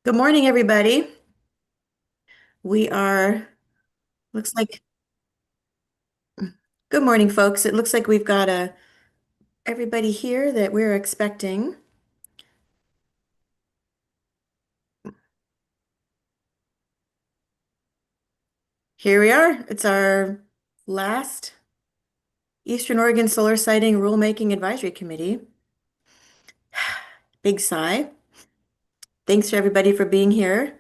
Good morning, everybody. We are, looks like, good morning, folks. It looks like we've got everybody here that we're expecting. Here we are. It's our last Eastern Oregon Solar Siting Rulemaking Advisory Committee. Big sigh. Thanks to everybody for being here.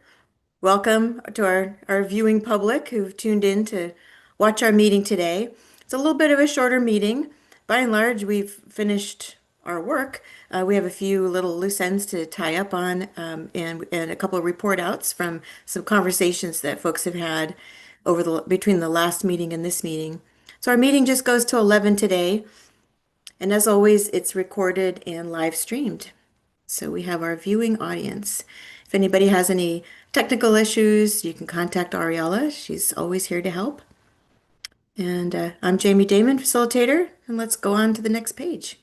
Welcome to our viewing public who've tuned in to watch our meeting today. It's a little bit of a shorter meeting. By and large, we've finished our work. We have a few little loose ends to tie up on, and a couple of report outs from some conversations that folks have had between the last meeting and this meeting. So our meeting just goes to 11 today, and as always, it's recorded and live streamed. So we have our viewing audience. If anybody has any technical issues, you can contact Ariella. She's always here to help. And I'm Jamie Damon, facilitator, and let's go on to the next page.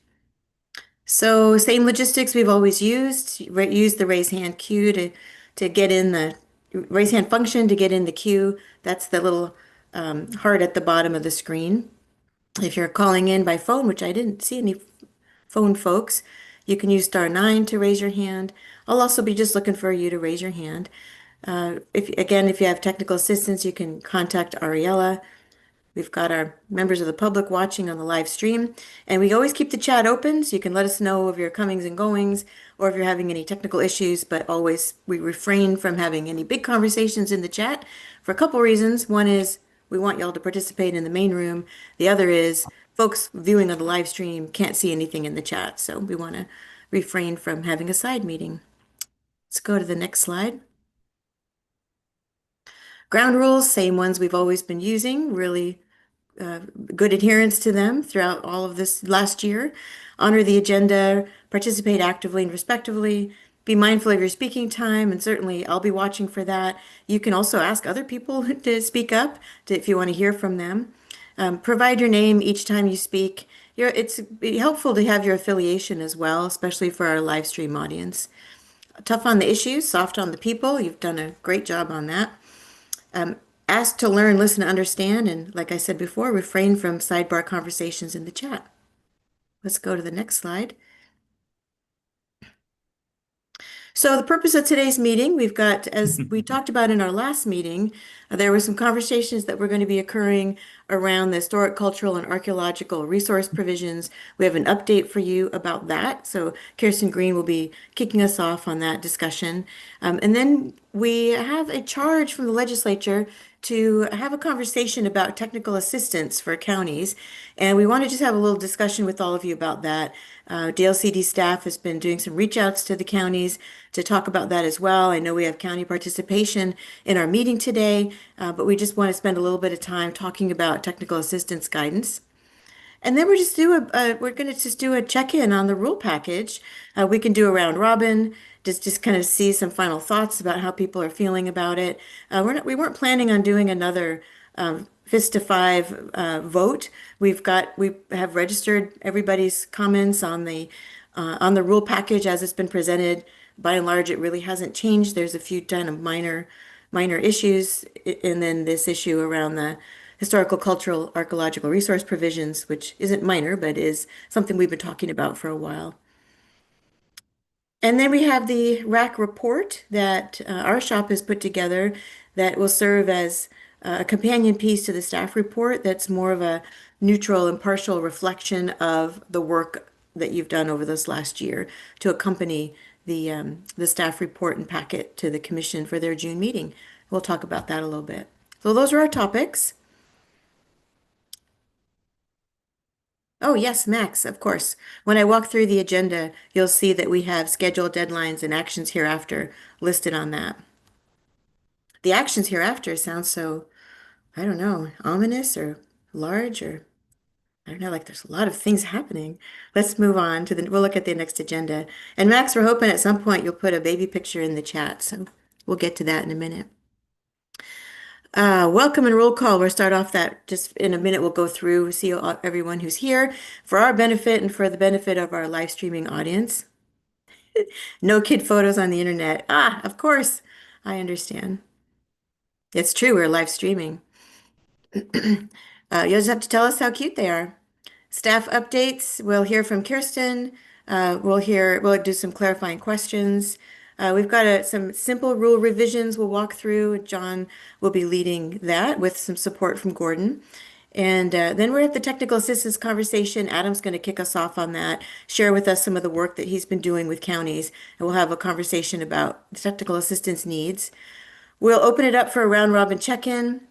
So same logistics we've always used. Use the raise hand queue to get in the raise hand function to get in the queue. That's the little heart at the bottom of the screen. If you're calling in by phone, which I didn't see any phone folks, you can use *9 to raise your hand. I'll also be just looking for you to raise your hand. If you have technical assistance, you can contact Ariella. We've got our members of the public watching on the live stream, and we always keep the chat open so you can let us know of your comings and goings or if you're having any technical issues, but always we refrain from having any big conversations in the chat for a couple reasons. One is we want y'all to participate in the main room. The other is folks viewing on the live stream can't see anything in the chat, so we want to refrain from having a side meeting. Let's go to the next slide. Ground rules, same ones we've always been using, really good adherence to them throughout all of this last year. Honor the agenda, participate actively and respectively, be mindful of your speaking time, and certainly I'll be watching for that. You can also ask other people to speak up if you want to hear from them. Provide your name each time you speak. It's helpful to have your affiliation as well, especially for our live stream audience. Tough on the issues, soft on the people. You've done a great job on that. Ask to learn, listen, understand, and like I said before, refrain from sidebar conversations in the chat. Let's go to the next slide. So the purpose of today's meeting, we've got, as we talked about in our last meeting, there were some conversations that were going to be occurring around the historic, cultural, and archaeological resource provisions. We have an update for you about that. So Kirsten Green will be kicking us off on that discussion. And then we have a charge from the legislature to have a conversation about technical assistance for counties. And we want to just have a little discussion with all of you about that. DLCD staff has been doing some reach outs to the counties to talk about that as well. I know we have county participation in our meeting today, but we just want to spend a little bit of time talking about technical assistance guidance. And then we're going to just do a check-in on the rule package. We can do a round robin, just kind of see some final thoughts about how people are feeling about it. We weren't planning on doing another fist to five vote. We have registered everybody's comments on the rule package as it's been presented. By and large, it really hasn't changed. There's a few kind of minor issues, and then this issue around the historical, cultural, archaeological resource provisions, which isn't minor, but is something we've been talking about for a while. And then we have the RAC report that our shop has put together that will serve as a companion piece to the staff report that's more of a neutral, impartial reflection of the work that you've done over this last year to accompany the staff report and packet to the commission for their June meeting. We'll talk about that a little bit. So those are our topics. Oh, yes, Max, of course. When I walk through the agenda, you'll see that we have scheduled deadlines and actions hereafter listed on that. The actions hereafter sounds so, I don't know, ominous or large or I don't know, like there's a lot of things happening. Let's move on we'll look at the next agenda. And Max, we're hoping at some point you'll put a baby picture in the chat, so we'll get to that in a minute. Welcome and roll call. We'll start off that just in a minute. We'll go through, see everyone who's here for our benefit and for the benefit of our live streaming audience. No kid photos on the internet. Ah, of course. I understand. It's true, we're live streaming. You'll just have to tell us how cute they are. Staff updates, we'll hear from Kirsten. We'll do some clarifying questions. We've got some simple rule revisions we'll walk through. John will be leading that with some support from Gordon. And then we're at the technical assistance conversation. Adam's going to kick us off on that, share with us some of the work that he's been doing with counties, and we'll have a conversation about technical assistance needs. We'll open it up for a round robin check-in,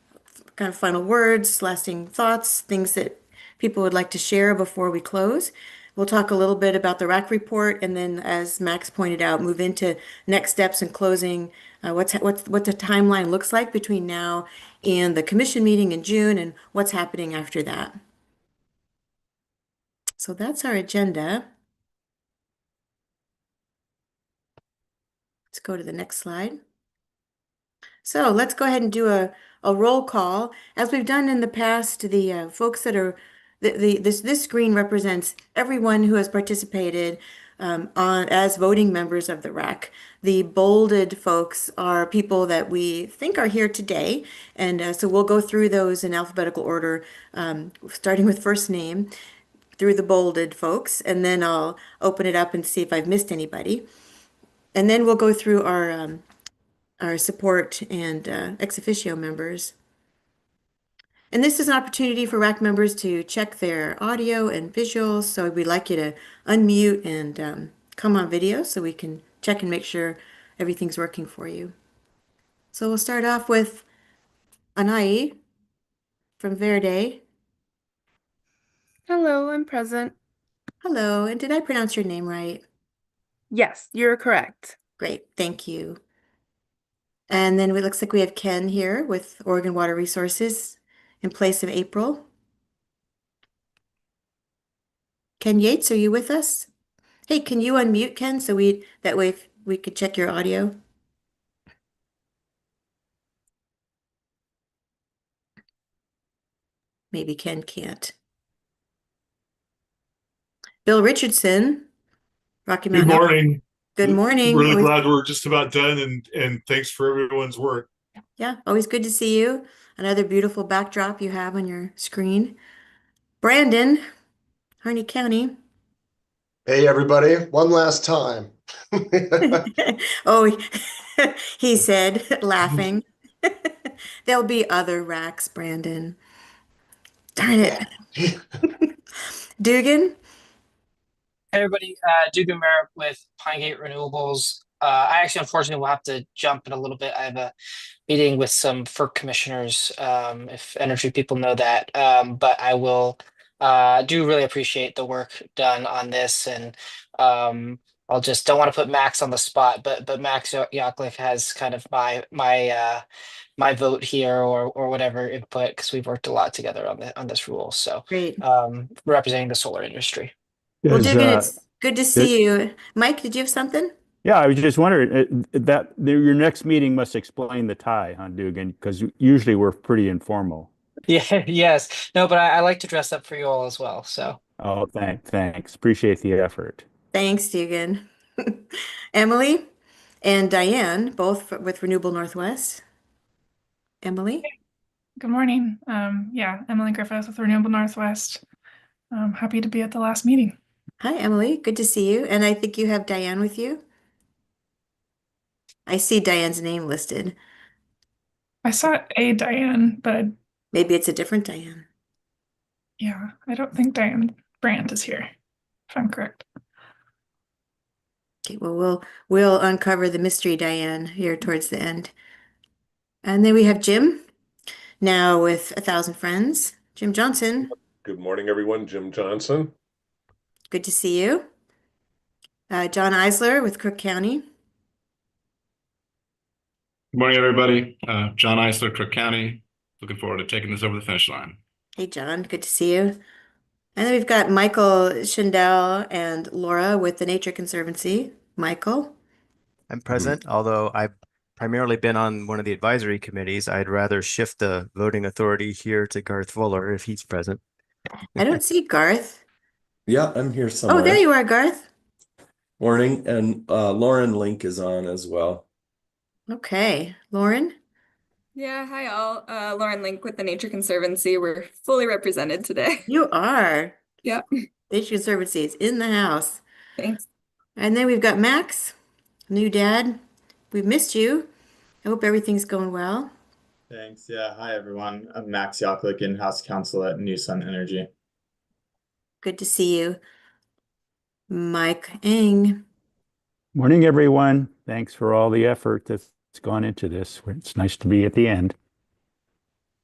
kind of final words, lasting thoughts, things that people would like to share before we close. We'll talk a little bit about the RAC report, and then, as Max pointed out, move into next steps and closing. What the timeline looks like between now and the commission meeting in June, and what's happening after that. So that's our agenda. Let's go to the next slide. So let's go ahead and do a roll call. As we've done in the past, the folks that are, this screen represents everyone who has participated as voting members of the RAC. The bolded folks are people that we think are here today. And so we'll go through those in alphabetical order, starting with first name through the bolded folks. And then I'll open it up and see if I've missed anybody. And then we'll go through our support and ex officio members. And this is an opportunity for RAC members to check their audio and visuals. So we'd like you to unmute and come on video so we can check and make sure everything's working for you. So we'll start off with Anai from Verde. Hello, I'm present. Hello, and did I pronounce your name right? Yes, you're correct. Great, thank you. And then it looks like we have Ken here with Oregon Water Resources in place of April. Ken Yates, are you with us? Hey, can you unmute Ken so that way we could check your audio? Maybe Ken can't. Bill Richardson, Rocky Good Mountain Health. morning. Good morning. Really Always, glad we're just about done and thanks for everyone's work. yeah, always good to see you. Another beautiful backdrop you have on your screen. Brandon, Harney County. Hey, everybody, one last time. Oh, he said, laughing. There'll be other racks, Brandon. Darn it. Dugan? Hey everybody, Dugan Merritt with Pinegate Renewables. I actually, unfortunately, will have to jump in a little bit. I have a meeting with some FERC commissioners, if energy people know that. But I will do really appreciate the work done on this, and I'll just don't want to put Max on the spot, but Max Yakliff has kind of my vote here or whatever input because we've worked a lot together on this rule. So Great. representing the solar industry. Well, Is Dugan, it's good to it, see you. Mike, did you have something? yeah, I was just wondering your next meeting must explain the tie, huh, Dugan? Because usually we're pretty informal. Yeah, yes. No, but I like to dress up for you all as well. So Oh, thanks. Appreciate the effort. Thanks, Dugan. Emily and Diane, both with Renewable Northwest. Emily? Good morning. Yeah, Emily Griffith with Renewable Northwest. I'm happy to be at the last meeting. Hi, Emily. Good to see you. And I think you have Diane with you. I see Diane's name listed. I saw a Diane, but Maybe it's a different Diane. yeah, I don't think Diane Brandt is here, if I'm correct. Okay, well, we'll uncover the mystery Diane here towards the end. And then we have Jim, now with 1,000 Friends. Jim Johnson, Good morning, everyone. Jim Johnson. good to see you. John Eisler with Cook County. Good morning, everybody. John Eisler, Crook County. Looking forward to taking this over the finish line. Hey, John, good to see you. And then we've got Michael Schindel and Laura with the Nature Conservancy. Michael, I'm present, although I've primarily been on one of the advisory committees. I'd rather shift the voting authority here to Garth Fuller if he's present. I don't see Garth. Yeah, I'm here Oh, somewhere. there you are, Garth. Morning, and Lauren Link is on as well. Okay, Lauren? Yeah, hi all. Lauren Link with the Nature Conservancy. We're fully represented today. You are. Yeah, Nature Conservancy is in the house. thanks. And then we've got Max, new dad. We've missed you. I hope everything's going well. Thanks. Yeah. Hi, everyone. I'm Max Yaklik, in-house counsel at New Sun Energy. Good to see you. Mike Eng. Morning, everyone. Thanks for all the effort that's gone into this. It's nice to be at the end.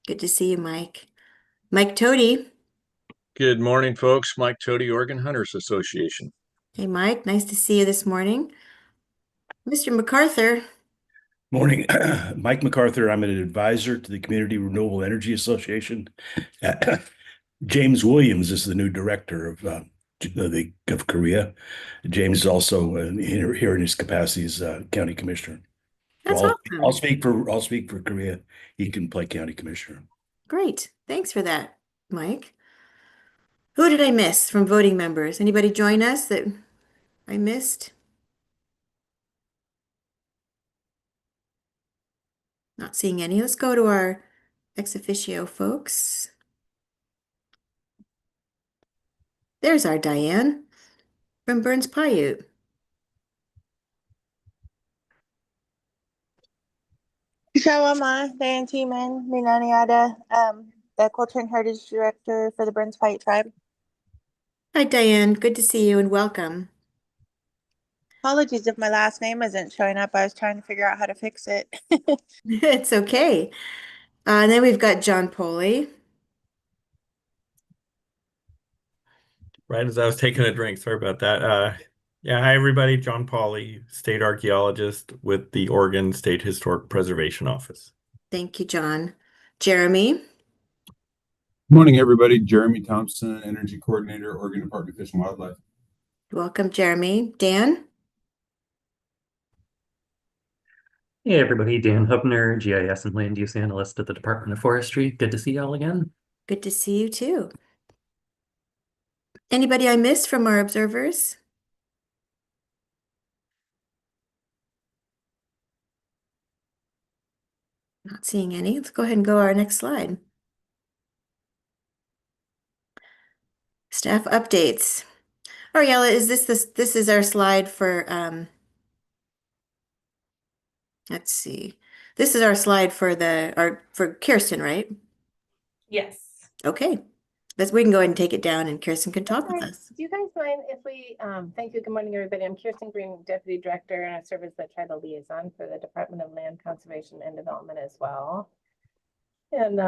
Good to see you, Mike. Mike Toady. Good morning, folks. Mike Toady, Oregon Hunters Association. Hey, Mike. Nice to see you this morning. Mr. MacArthur. Morning, Mike MacArthur. I'm an advisor to the Community Renewable Energy Association. James Williams is the new director of Korea. James is also here in his capacity as county commissioner. That's So awesome. I'll speak for Korea. He can play county commissioner. Great. Thanks for that, Mike. Who did I miss from voting members? Anybody join us that I missed? Not seeing any. Let's go to our ex officio folks. There's our Diane from Burns Paiute. Shawama, Diane Teeman, Minaniata, the Coltrane Heritage Director for the Burns Paiute Tribe. Hi, Diane. Good to see you and welcome. Apologies if my last name isn't showing up. I was trying to figure out how to fix it. It's okay. And then we've got John Poley. Right as I was taking a drink, sorry about that. Yeah, hi everybody. John Pauley, state archaeologist with the Oregon State Historic Preservation Office. Thank you, John. Jeremy. Morning, everybody. Jeremy Thompson, Energy Coordinator, Oregon Department of Fish and Wildlife. Welcome, Jeremy. Dan. Hey everybody, Dan Hubner, GIS and Land Use Analyst at the Department of Forestry. Good to see y'all again. Good to see you too. Anybody I missed from our observers? Not seeing any. Let's go ahead and go to our next slide. Staff updates. Ariella, is this is our slide for let's see. This is our slide for for Kirsten, right? Yes. Okay. We can go ahead and take it down and Kirsten can talk with us. Do you guys mind if we, thank you, good morning, everybody. I'm Kirsten Green, Deputy Director, and I serve as the Tribal Liaison for the Department of Land Conservation and Development as well. And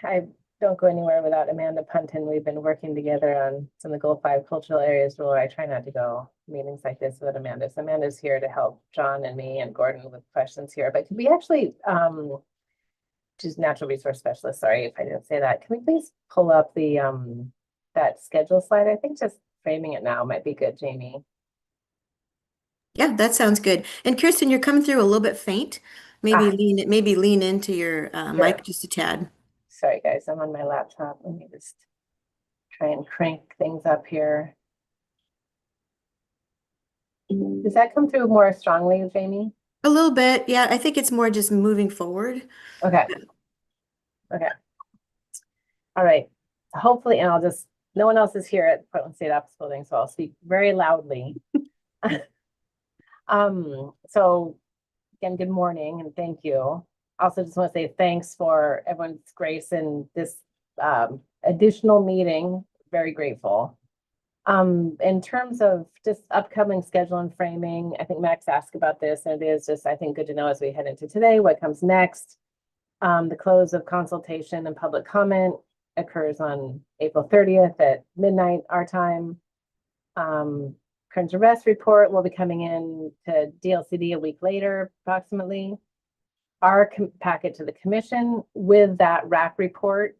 I don't go anywhere without Amanda Punton. We've been working together on some of the Goal 5 cultural areas where I try not to go meetings like this without Amanda. So Amanda's here to help John and me and Gordon with questions here. But could we actually, just natural resource specialist, sorry if I didn't say that. Can we please pull up the that schedule slide? I think just framing it now might be good, Jamie. Yeah, that sounds good. And Kirsten, you're coming through a little bit faint. Maybe lean into your mic just a tad. Sorry guys, I'm on my laptop. Let me just try and crank things up here. Does that come through more strongly, Jamie? A little bit, yeah. I think it's more just moving forward. Okay. Okay. All right. Hopefully, and no one else is here at Portland State Office Building, so I'll speak very loudly. So again, good morning and thank you. Also just want to say thanks for everyone's grace in this additional meeting. Very grateful. In terms of just upcoming schedule and framing, I think Max asked about this, and it is just, I think, good to know as we head into today, what comes next. The close of consultation and public comment occurs on April 30th at midnight, our time. Current arrest report will be coming in to DLCD a week later, approximately. Our packet to the commission with that RAC report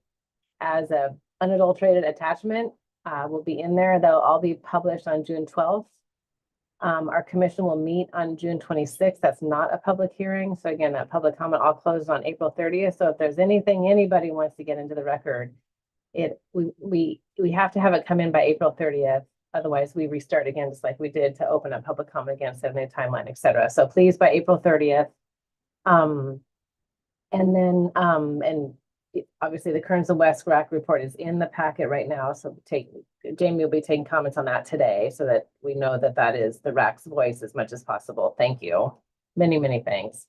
as a unadulterated attachment will be in there. They'll all be published on June 12th. Our commission will meet on June 26th. That's not a public hearing. So again, that public comment all closed on April 30th. So if there's anything anybody wants to get into the record, we have to have it come in by April 30th. Otherwise, we restart again, just like we did to open up public comment again, 7-day timeline, et cetera. So please by April 30th. And then, obviously the Kearns and West RAC report is in the packet right now. So Jamie will be taking comments on that today so that we know that that is the RAC's voice as much as possible. Thank you. Many, many thanks.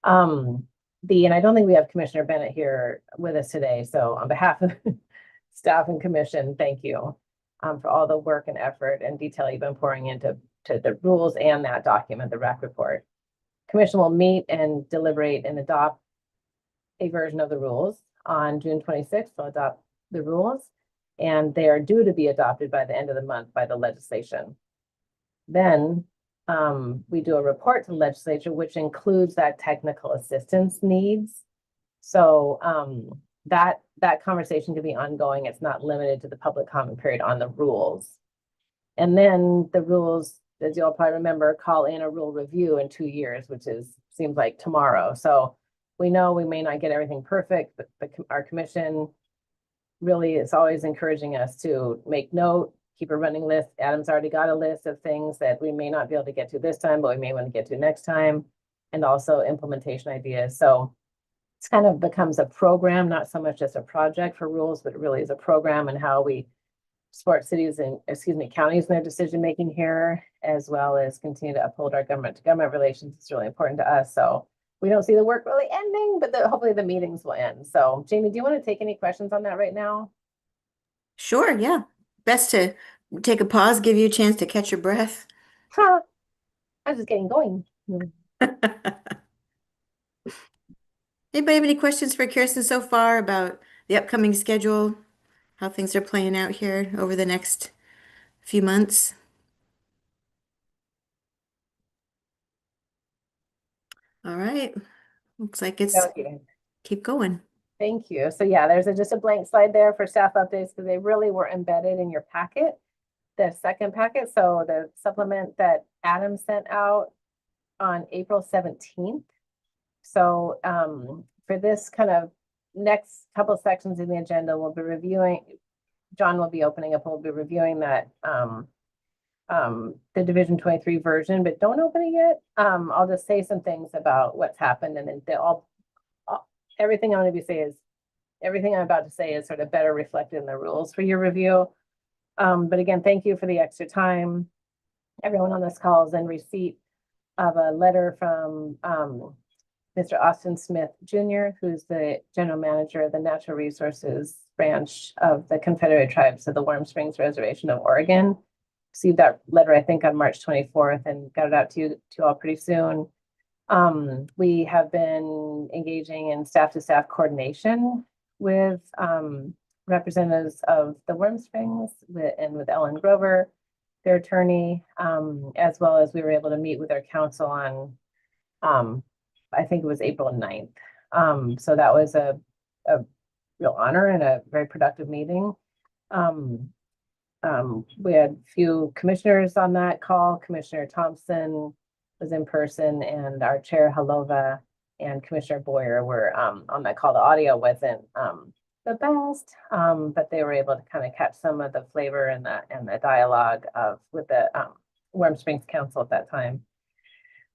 And I don't think we have Commissioner Bennett here with us today. So on behalf of staff and commission, thank you for all the work and effort and detail you've been pouring into the rules and that document, the RAC report. Commission will meet and deliberate and adopt a version of the rules on June 26th. They'll adopt the rules, and they are due to be adopted by the end of the month by the legislation. Then we do a report to the legislature, which includes that technical assistance needs. So that conversation can be ongoing. It's not limited to the public comment period on the rules. And then the rules, as you all probably remember, call in a rule review in 2 years, which seems like tomorrow. So we know we may not get everything perfect, but our commission really is always encouraging us to make note, keep a running list. Adam's already got a list of things that we may not be able to get to this time, but we may want to get to next time, and also implementation ideas. So it's kind of becomes a program, not so much just a project for rules, but it really is a program and how we support cities and, counties in their decision-making here, as well as continue to uphold our government-to-government relations. It's really important to us. So we don't see the work really ending, but hopefully the meetings will end. So Jamie, do you want to take any questions on that right now? Sure, yeah. Best to take a pause, give you a chance to catch your breath. I was just getting going. Anybody have any questions for Kirsten so far about the upcoming schedule, how things are playing out here over the next few months? All right. Looks like it's keep going. Thank you. So yeah, there's just a blank slide there for staff updates because they really were embedded in your packet, the second packet. So the supplement that Adam sent out on April 17th. So for this kind of next couple sections in the agenda, we'll be reviewing, John will be opening up, we'll be reviewing that the Division 23 version, but don't open it yet. I'll just say some things about what's happened, and then everything I'm about to say is sort of better reflected in the rules for your review. But again, thank you for the extra time. Everyone on this call is in receipt of a letter from Mr. Austin Smith Jr., who's the general manager of the Natural Resources branch of the Confederated Tribes of the Warm Springs Reservation of Oregon. Received that letter, I think, on March 24th and got it out to you all pretty soon. We have been engaging in staff-to-staff coordination with representatives of the Warm Springs and with Ellen Grover, their attorney, as well as we were able to meet with our council on, I think it was April 9th. So that was a real honor and a very productive meeting. We had a few commissioners on that call. Commissioner Thompson was in person, and our chair Halova and Commissioner Boyer were on that call. The audio wasn't the best, but they were able to kind of catch some of the flavor and the dialogue with the Warm Springs Council at that time.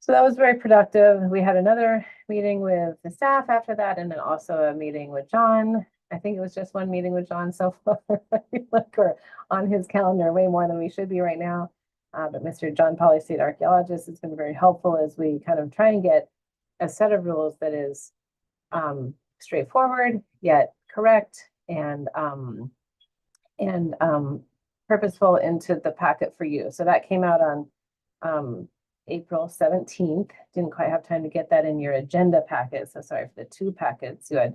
So that was very productive. We had another meeting with the staff after that, and then also a meeting with John. I think it was just one meeting with John so far. Look, we're on his calendar way more than we should be right now. But Mr. John Polly, state archaeologist, has been very helpful as we kind of try and get a set of rules that is straightforward yet correct and purposeful into the packet for you. So that came out on April 17th. Didn't quite have time to get that in your agenda packet. So sorry for the two packets. You had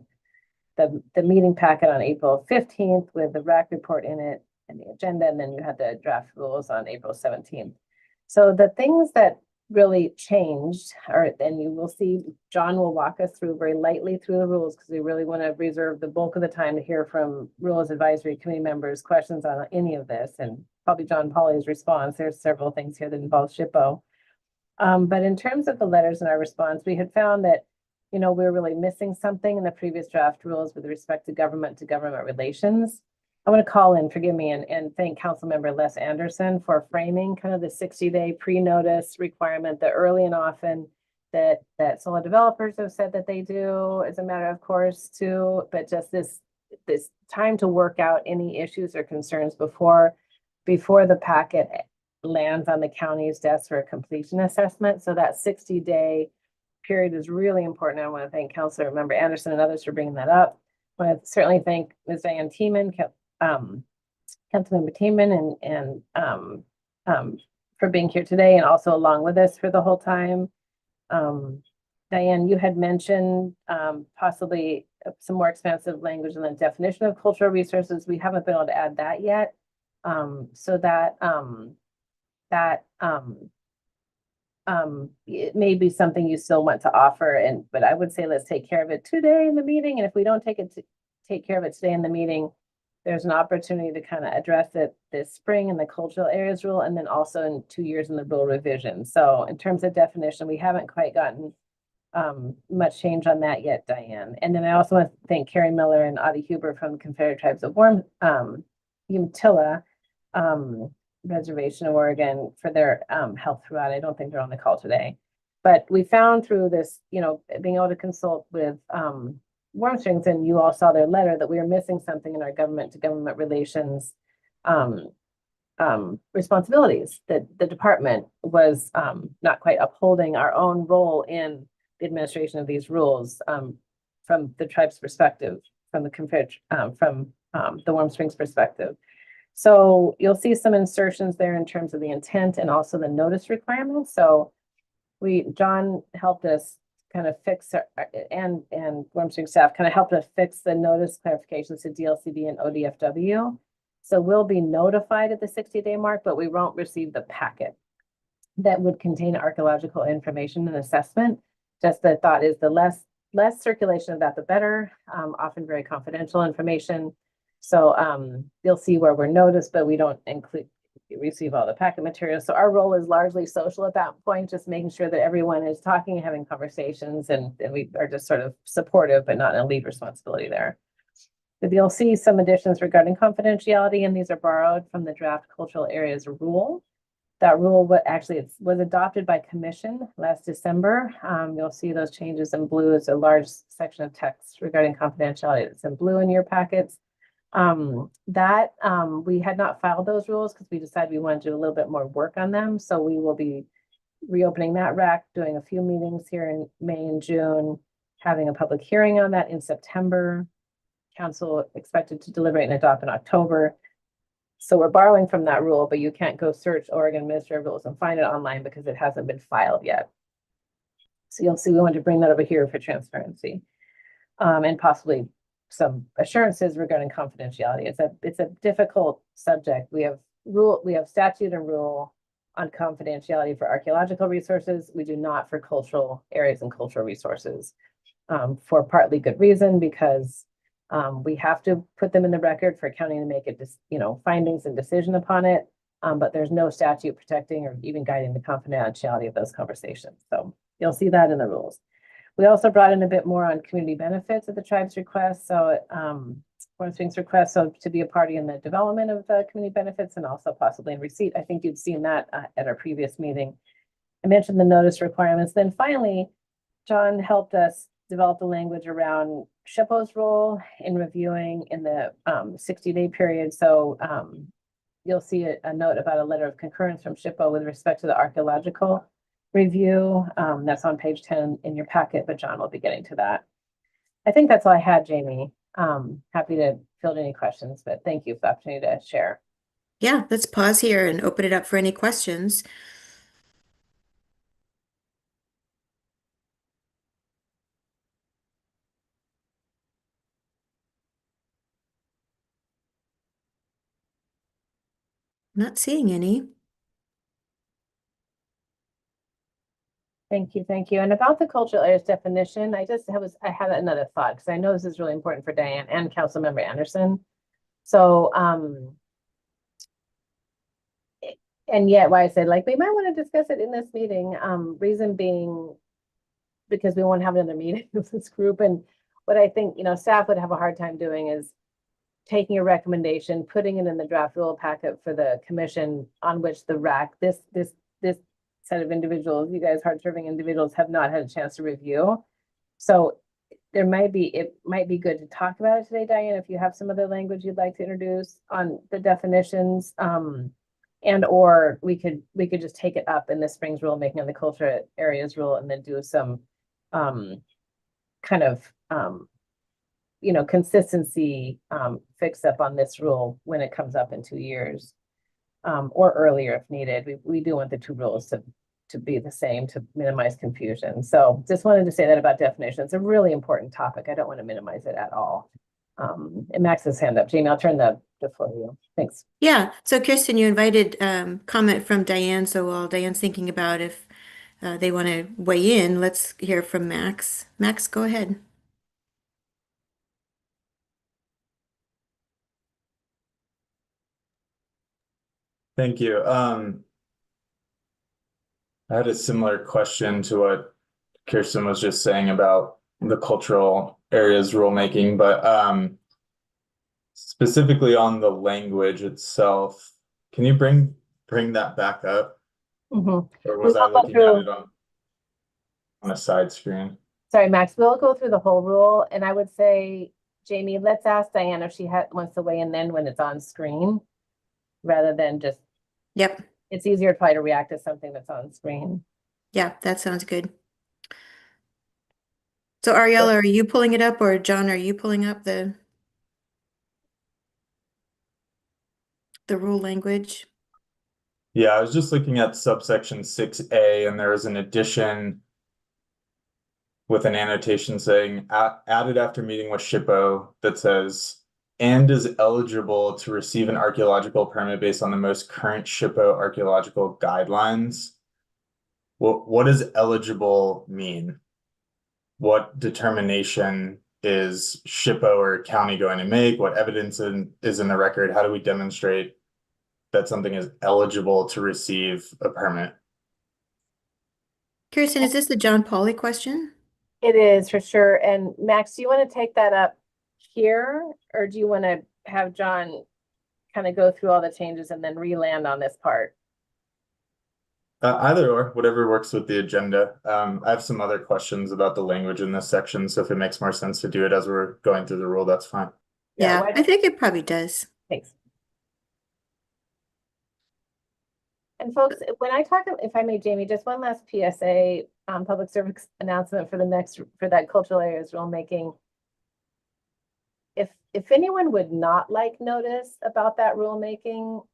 the meeting packet on April 15th with the RAC report in it and the agenda, and then you had the draft rules on April 17th. So the things that really changed and you will see John will walk us through very lightly through the rules because we really want to reserve the bulk of the time to hear from Rules Advisory Committee members questions on any of this, and probably John Polly's response. There's several things here that involve SHPO. But in terms of the letters and our response, we had found that we were really missing something in the previous draft rules with respect to government relations. I want to call in, forgive me, and thank Councilmember Les Anderson for framing kind of the 60-day pre-notice requirement, the early and often that solar developers have said that they do as a matter of course too, but just this time to work out any issues or concerns before the packet lands on the county's desk for a completion assessment. So that 60-day period is really important. I want to thank Councilmember Anderson and others for bringing that up. I want to certainly thank Ms. Diane Teeman, Councilmember Teeman, and for being here today and also along with us for the whole time. Diane, you had mentioned possibly some more expansive language in the definition of cultural resources. We haven't been able to add that yet. So it may be something you still want to offer, but I would say let's take care of it today in the meeting. And if we don't take care of it today in the meeting, there's an opportunity to kind of address it this spring in the cultural areas rule, and then also in 2 years in the rule revision. So in terms of definition, we haven't quite gotten much change on that yet, Diane. And then I also want to thank Carrie Miller and Audie Huber from the Confederate Tribes of Umatilla Reservation of Oregon for their help throughout. I don't think they're on the call today, but we found through this, being able to consult with Warm Springs, and you all saw their letter, that we were missing something in our government to government relations responsibilities, that the department was not quite upholding our own role in the administration of these rules from the tribe's perspective, from the Confederate, from the Warm Springs perspective. So you'll see some insertions there in terms of the intent and also the notice requirements. So John helped us kind of fix and Warm Springs staff kind of helped us fix the notice clarifications to DLCD and ODFW. So we'll be notified at the 60-day mark, but we won't receive the packet that would contain archaeological information and assessment. Just the thought is the less circulation of that, the better, often very confidential information. So you'll see where we're noticed, but we don't receive all the packet materials. So our role is largely social at that point, just making sure that everyone is talking and having conversations, and we are just sort of supportive, but not in a lead responsibility there. But you'll see some additions regarding confidentiality, and these are borrowed from the draft cultural areas rule. That rule was adopted by commission last December. You'll see those changes in blue. It's a large section of text regarding confidentiality. It's in blue in your packets. We had not filed those rules because we decided we wanted to do a little bit more work on them. So we will be reopening that rack, doing a few meetings here in May and June, having a public hearing on that in September. Council expected to deliberate and adopt in October. So we're borrowing from that rule, but you can't go search Oregon Administrative Rules and find it online because it hasn't been filed yet. So you'll see we want to bring that over here for transparency, and possibly some assurances regarding confidentiality. It's a difficult subject. We have statute and rule on confidentiality for archaeological resources. We do not for cultural areas and cultural resources, for partly good reason, because we have to put them in the record for county to make it, findings and decision upon it. But there's no statute protecting or even guiding the confidentiality of those conversations. So you'll see that in the rules. We also brought in a bit more on community benefits at the tribe's request. So Warm Springs request, so to be a party in the development of the community benefits and also possibly in receipt. I think you'd seen that at our previous meeting. I mentioned the notice requirements. Then finally, John helped us develop the language around SHPO's role in reviewing in the 60-day period. So you'll see a note about a letter of concurrence from SHPO with respect to the archaeological review. That's on page 10 in your packet, but John will be getting to that. I think that's all I had, Jamie. Happy to field any questions, but thank you for the opportunity to share. Yeah, let's pause here and open it up for any questions. Not seeing any. Thank you, thank you. And about the cultural areas definition, I had another thought, because I know this is really important for Diane and Councilmember Anderson. So, and yet why I said, we might want to discuss it in this meeting, reason being, because we won't have another meeting with this group. And what I think, staff would have a hard time doing is taking a recommendation, putting it in the draft rule packet for the commission on which the RAC, this set of individuals, you guys hard-serving individuals have not had a chance to review. So it might be good to talk about it today, Diane, if you have some other language you'd like to introduce on the definitions. And or we could just take it up in the Springs rulemaking and the culture areas rule and then do some kind of consistency fix up on this rule when it comes up in 2 years. Or earlier if needed. We do want the two rules to be the same to minimize confusion. So just wanted to say that about definitions. It's a really important topic. I don't want to minimize it at all. And Max has hand up. Jamie, I'll turn the floor to you. Thanks. Yeah. So Kirsten, you invited comment from Diane. So while Diane's thinking about if they want to weigh in, let's hear from Max. Max, go ahead. Thank you. I had a similar question to what Kirsten was just saying about the cultural areas rulemaking, but specifically on the language itself, can you bring that back up? Or was I looking at it on a side screen? Sorry, Max, we'll go through the whole rule, and I would say, Jamie, let's ask Diane if she wants to weigh in then when it's on screen, rather than just. Yep. It's easier probably to react to something that's on screen. Yeah, that sounds good. So Ariella, are you pulling it up, or John, are you pulling up the rule language? Yeah, I was just looking at subsection 6A, and there is an addition with an annotation saying added after meeting with SHPO that says and is eligible to receive an archaeological permit based on the most current SHPO archaeological guidelines. What does eligible mean? What determination is SHPO or county going to make? What evidence is in the record? How do we demonstrate that something is eligible to receive a permit? Kirsten, is this the John Pauly question? It is for sure. And Max, do you want to take that up here, or do you want to have John kind of go through all the changes and then re-land on this part? Either or, whatever works with the agenda. I have some other questions about the language in this section, so if it makes more sense to do it as we're going through the rule, that's fine. Yeah, I think it probably does. Thanks. And folks, when I talk, if I may, Jamie, just one last PSA, public service announcement for that cultural areas rulemaking. If anyone would not like notice about that rulemaking,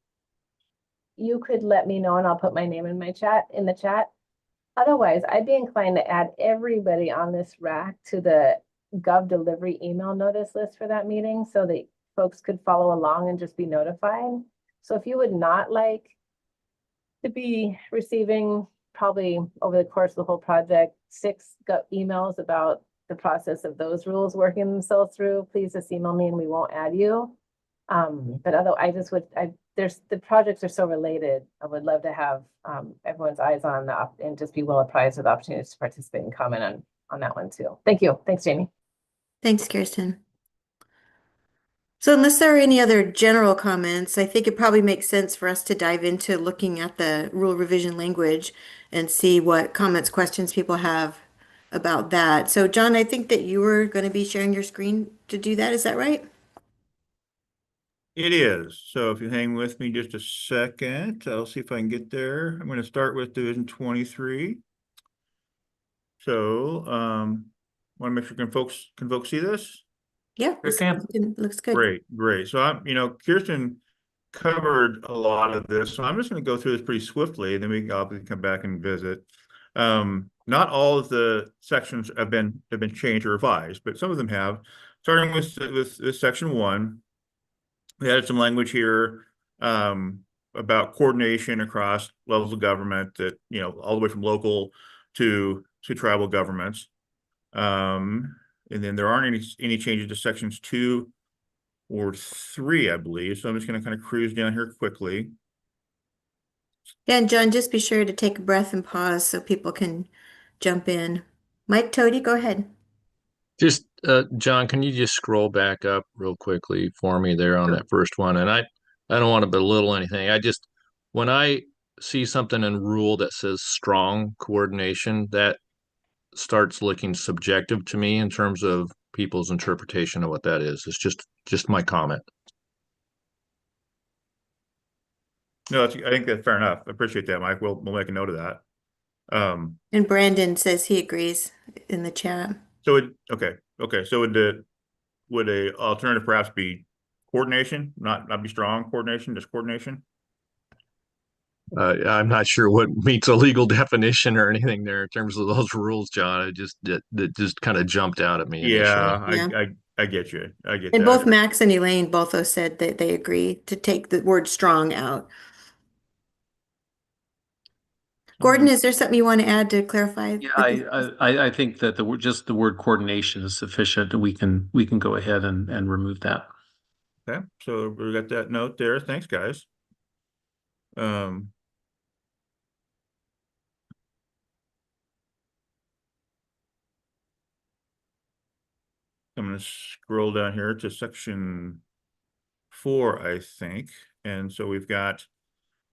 you could let me know and I'll put my name in the chat. Otherwise, I'd be inclined to add everybody on this rack to the Gov delivery email notice list for that meeting so that folks could follow along and just be notified. So if you would not like to be receiving probably over the course of the whole project, 6 emails about the process of those rules working themselves through, please just email me and we won't add you. But otherwise, the projects are so related. I would love to have everyone's eyes on and just be well apprised of the opportunities to participate and comment on that one too. Thank you. Thanks, Jamie. Thanks, Kirsten. So unless there are any other general comments, I think it probably makes sense for us to dive into looking at the rule revision language and see what comments, questions people have about that. So John, I think that you were going to be sharing your screen to do that. Is that right? It is. So if you hang with me just a second, I'll see if I can get there. I'm going to start with Division 23. So want to make sure can folks see this? Yeah, looks good. Great. So Kirsten covered a lot of this, so I'm just going to go through this pretty swiftly, and then we can obviously come back and visit. Not all of the sections have been changed or revised, but some of them have. Starting with section 1, we added some language here about coordination across levels of government that all the way from local to tribal governments. And then there aren't any changes to sections 2 or 3, I believe. So I'm just going to kind of cruise down here quickly. Yeah, and John, just be sure to take a breath and pause so people can jump in. Mike Toady, go ahead. Just, John, can you just scroll back up real quickly for me there on that first one? And I don't want to belittle anything. When I see something in rule that says strong coordination, that starts looking subjective to me in terms of people's interpretation of what that is. It's just my comment. No, I think that's fair enough. I appreciate that, Mike. We'll make a note of that. And Brandon says he agrees in the chat. So okay. So would a alternative perhaps be coordination, not be strong coordination, just coordination? I'm not sure what meets a legal definition or anything there in terms of those rules, John. That just kind of jumped out at me initially. Yeah, Yeah. I get you. I get And that. both Max and Elaine both said that they agree to take the word strong out. Gordon, is there something you want to add to clarify? Yeah, I think that just the word coordination is sufficient. We can go ahead and remove that. Okay, so we got that note there. Thanks, guys. I'm going to scroll down here to section 4, I think. And so we've got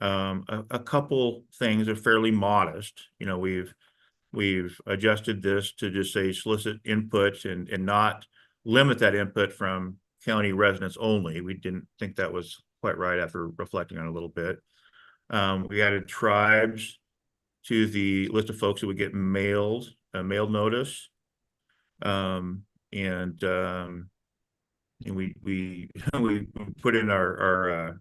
a couple things that are fairly modest. You know, we've adjusted this to just say solicit input and not limit that input from county residents only. We didn't think that was quite right after reflecting on it a little bit. We added tribes to the list of folks that would get mailed notice. And we we put in our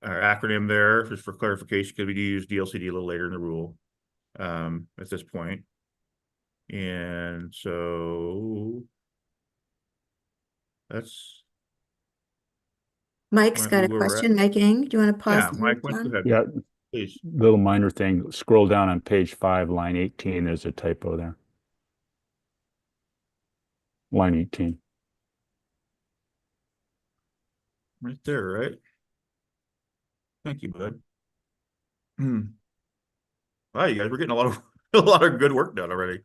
acronym there just for clarification because we do use DLCD a little later in the rule at this point. And so that's Mike's got a question. Mike Eng, do you want to pause? Yeah, Mike, go ahead. Yeah, please. Little minor thing. Scroll down on page 5, line 18. There's a typo there. Line 18. Right there, right? Thank you, bud. Wow, you guys, we're getting a lot of a lot of good work done already.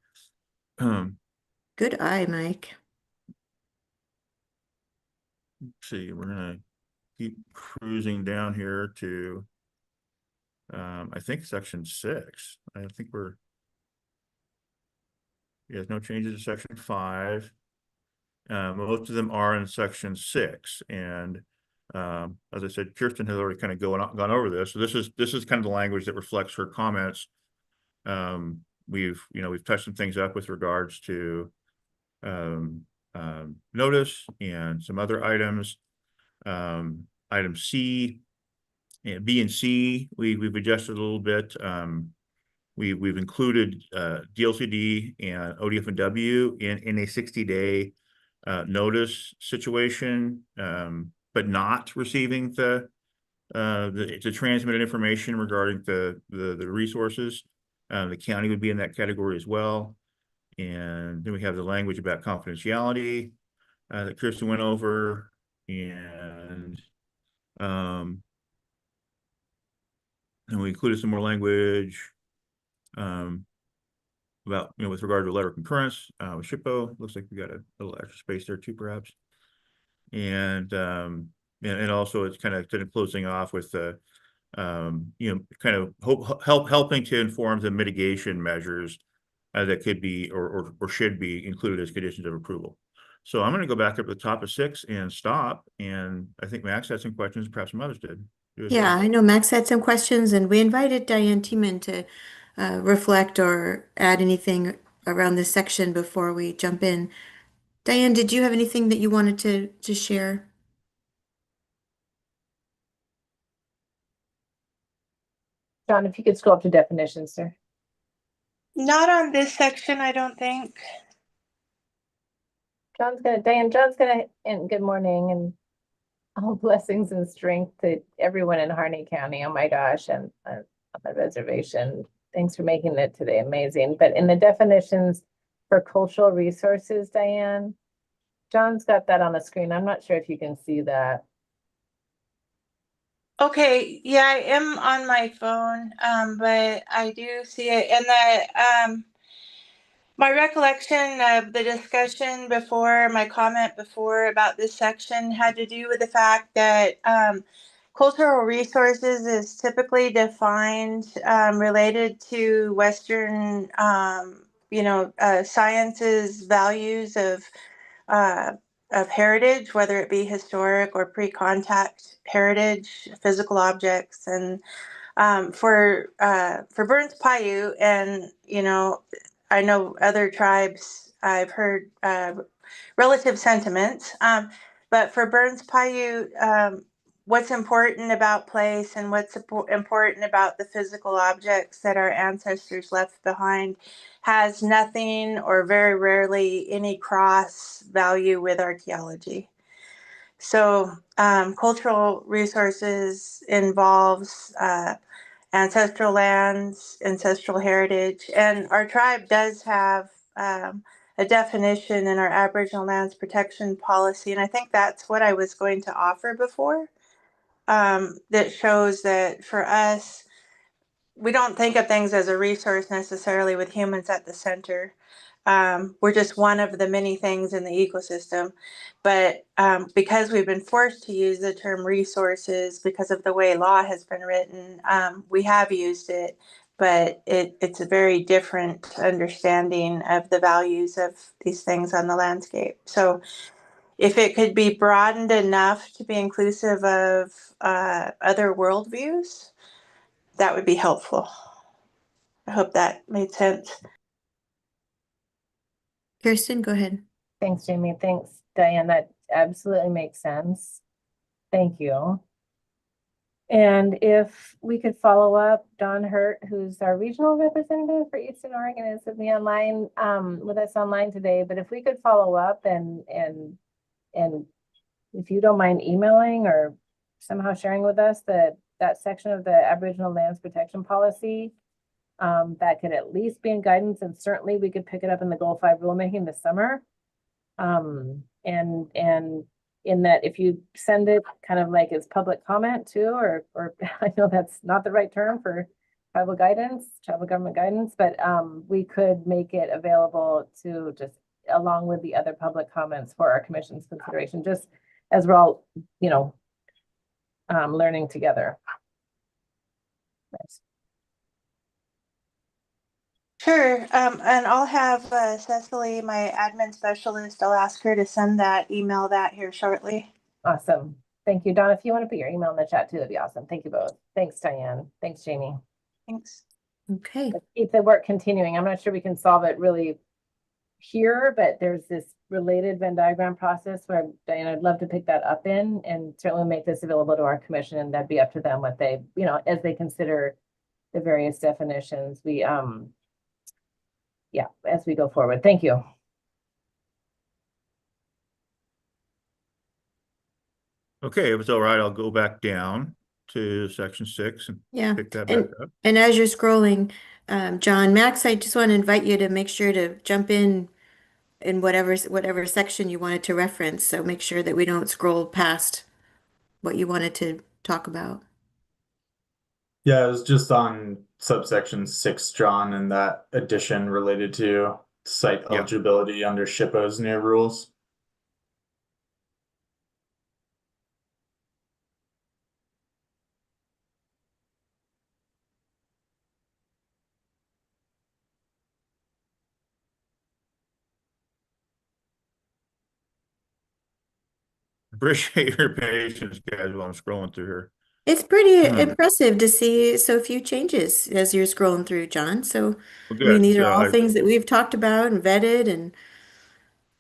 Good eye, Mike. Let's see, we're gonna keep cruising down here to I think section 6. I think there's no changes to section 5. Most of them are in section 6, and as I said, Kirsten has already kind of gone over this. So this is kind of the language that reflects her comments. We've touched some things up with regards to notice and some other items. Item C and B and C, we've adjusted a little bit. We've included DLCD and ODF&W in a 60-day notice situation, but not receiving the transmitted information regarding the resources. The county would be in that category as well. And then we have the language about confidentiality that Kirsten went over, and we included some more language about, with regard to letter of concurrence with SHPO. Looks like we got a little extra space there too, perhaps. And also it's kind of closing off with the kind of helping to inform the mitigation measures that could be or should be included as conditions of approval. So I'm going to go back up to the top of 6 and stop. And I think Max had some questions, perhaps some others did. Yeah, I know Max had some questions, and we invited Diane Tiemann to reflect or add anything around this section before we jump in. Diane, did you have anything that you wanted to share? John, if you could scroll up to definitions, sir. Not on this section, I don't think. Diane, and good morning, and all blessings and strength to everyone in Harney County. Oh my gosh, and on the reservation. Thanks for making it today amazing. But in the definitions for cultural resources, Diane, John's got that on the screen. I'm not sure if you can see that. Okay, yeah, I am on my phone, but I do see it. And My recollection of the discussion before, my comment before about this section had to do with the fact that cultural resources is typically defined related to Western, sciences, values of heritage, whether it be historic or pre-contact heritage, physical objects, and for Burns Paiute, and I know other tribes. I've heard relative sentiments, but for Burns Paiute, what's important about place and what's important about the physical objects that our ancestors left behind has nothing or very rarely any cross value with archaeology. So, cultural resources involves ancestral lands, ancestral heritage, and our tribe does have a definition in our Aboriginal Lands Protection Policy, and I think that's what I was going to offer before. That shows that for us, we don't think of things as a resource necessarily with humans at the center. We're just one of the many things in the ecosystem. But because we've been forced to use the term resources because of the way law has been written, we have used it, but it's a very different understanding of the values of these things on the landscape. So if it could be broadened enough to be inclusive of other worldviews, that would be helpful. I hope that made sense. Kirsten, go ahead. Thanks, Jamie. Thanks, Diane. That absolutely makes sense. Thank you. And if we could follow up, Don Hurt, who's our regional representative for Eastern Oregon, is with me online, with us online today. But if we could follow up and if you don't mind emailing or somehow sharing with us that section of the Aboriginal Lands Protection Policy, that could at least be in guidance, and certainly we could pick it up in the Goal 5 rulemaking this summer. And in that, if you send it kind of like as public comment too, or I know that's not the right term for tribal guidance, tribal government guidance, but we could make it available to just along with the other public comments for our commission's consideration, just as we're all, learning together. Nice. Sure. And I'll have Cecily, my admin specialist, I'll ask her to email that here shortly. Awesome. Thank you, Don. If you want to put your email in the chat too, that'd be awesome. Thank you both. Thanks, Diane. Thanks, Jamie. Thanks. Okay. Let's keep the work continuing. I'm not sure we can solve it really here, but there's this related Venn diagram process where, Diane, I'd love to pick that up in and certainly make this available to our commission, and that'd be up to them what they, as they consider the various definitions. Yeah, as we go forward. Thank you. Okay, if it's all right, I'll go back down to section 6 and pick that back up. And as you're scrolling, John, Max, I just want to invite you to make sure to jump in whatever section you wanted to reference. So make sure that we don't scroll past what you wanted to talk about. Yeah, it was just on subsection 6, John, and that addition related to site eligibility under SHPO's new rules. Appreciate your patience, guys, while I'm scrolling through here. It's pretty impressive to see so few changes as you're scrolling through, John. So, Well, I mean, good. these are So all things that we've talked about and vetted and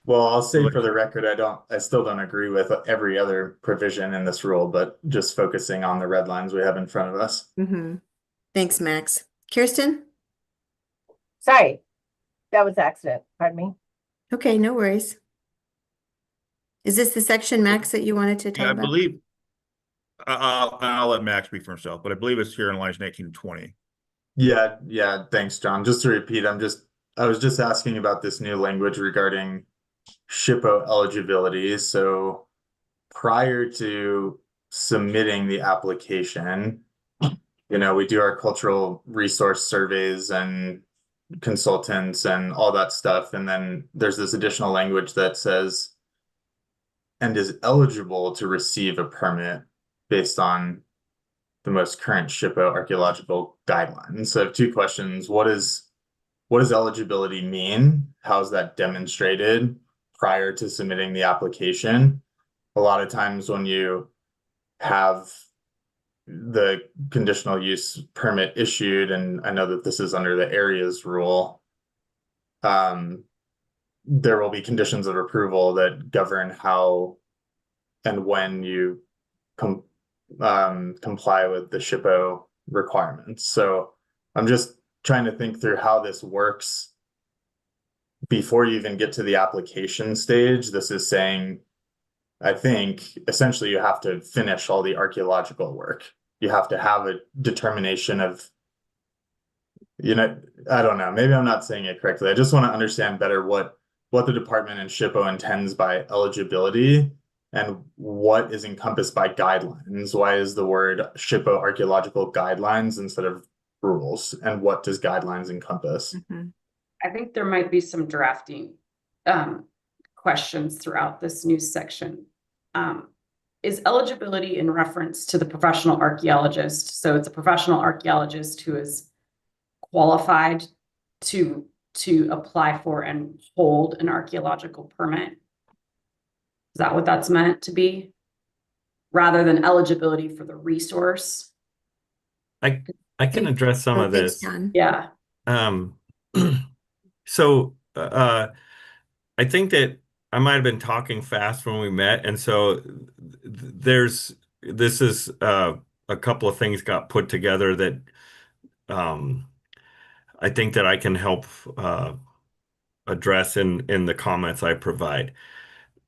Well, I'll say for the record, I still don't agree with every other provision in this rule, but just focusing on the red lines we have in front of us. Thanks, Max. Kirsten? Sorry, that was an accident. Pardon me. Okay, no worries. Is this the section, Max, that you wanted to talk I about? believe I'll let Max speak for himself, but I believe it's here in lines 19 and 20. Yeah, thanks, John. Just to repeat, I was just asking about this new language regarding SHPO eligibility. So prior to submitting the application, we do our cultural resource surveys and consultants and all that stuff. And then there's this additional language that says, and is eligible to receive a permit based on the most current SHPO archaeological guidelines. So I have two questions. What does eligibility mean? How is that demonstrated prior to submitting the application? A lot of times when you have the conditional use permit issued, and I know that this is under the areas rule, there will be conditions of approval that govern how and when you comply with the SHPO requirements. So I'm just trying to think through how this works before you even get to the application stage. This is saying, I think essentially you have to finish all the archaeological work. You have to have a determination of, I don't know, maybe I'm not saying it correctly. I just want to understand better what the department and SHPO intends by eligibility and what is encompassed by guidelines. Why is the word SHPO archaeological guidelines instead of rules? And what does guidelines encompass? I think there might be some drafting questions throughout this new section. Is eligibility in reference to the professional archaeologist? So it's a professional archaeologist who is qualified to apply for and hold an archaeological permit. Is that what that's meant to be? Rather than eligibility for the resource? I can address some of Thanks, this. John. Yeah. So I think that I might have been talking fast when we met, and so this is a couple of things got put together that I think that I can help address in the comments I provide.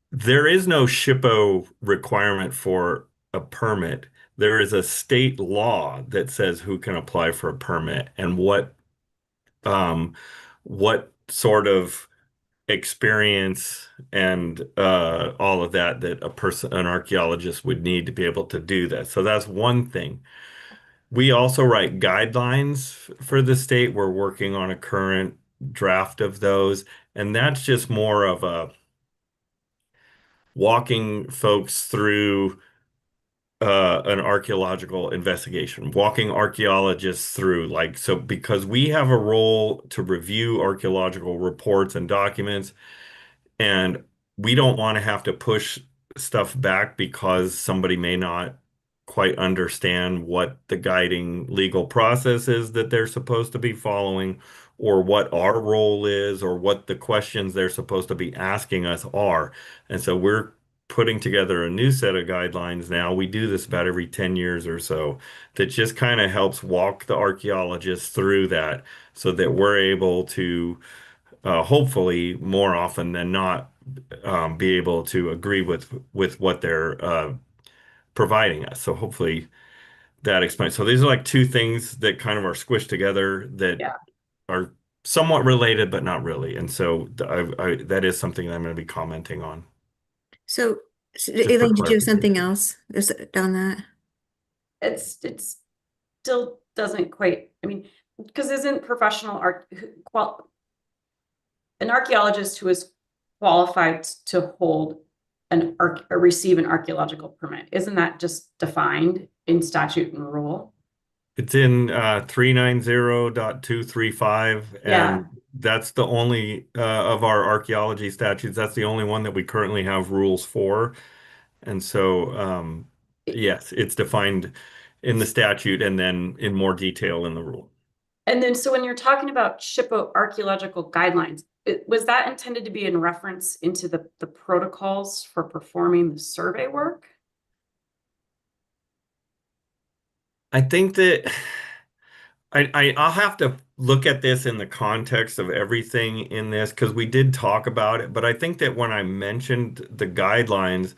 There is no SHPO requirement for a permit. There is a state law that says who can apply for a permit and what sort of experience and all of that an archaeologist would need to be able to do that. So that's one thing. We also write guidelines for the state. We're working on a current draft of those, and that's just more of a walking folks through an archaeological investigation, walking archaeologists through, like, so because we have a role to review archaeological reports and documents, and we don't want to have to push stuff back because somebody may not quite understand what the guiding legal process is that they're supposed to be following, or what our role is, or what the questions they're supposed to be asking us are. And so we're putting together a new set of guidelines now. We do this about every 10 years or so, that just kind of helps walk the archaeologists through that so that we're able to hopefully more often than not be able to agree with what they're providing us. So hopefully that explains. So these are like two things that kind of are squished together that are somewhat related, but not really. And so that is something that I'm going to be commenting on. So, Just for Elaine, did you have something clarification. else on that? It's still doesn't quite, I mean, because isn't professional an archaeologist who is qualified to hold or receive an archaeological permit, isn't that just defined in statute and rule? It's in 390.235, Yeah. and that's the only of our archaeology statutes. That's the only one that we currently have rules for. And so, yes, it's defined in the statute and then in more detail in the rule. And then, so when you're talking about SHPO archaeological guidelines, was that intended to be in reference into the protocols for performing the survey work? I think that I'll have to look at this in the context of everything in this, because we did talk about it. But I think that when I mentioned the guidelines,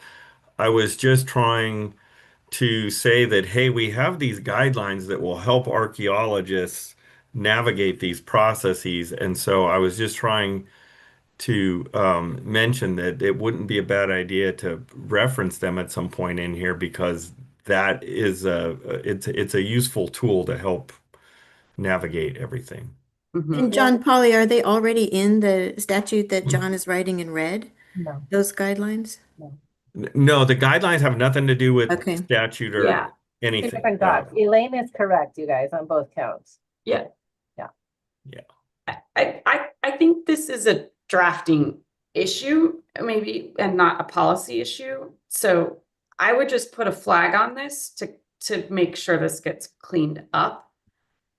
I was just trying to say that, hey, we have these guidelines that will help archaeologists navigate these processes. And so I was just trying to mention that it wouldn't be a bad idea to reference them at some point in here, because that is it's a useful tool to help navigate everything. And John, Polly, are they already in the statute that John is writing in red? No. Those guidelines? No, the guidelines have nothing to do with Okay. statute or Yeah. Two anything. different docs. Elaine is correct, you guys, on both counts. Yeah. Yeah. I think this is a drafting issue, maybe, and not a policy issue. So I would just put a flag on this to make sure this gets cleaned up.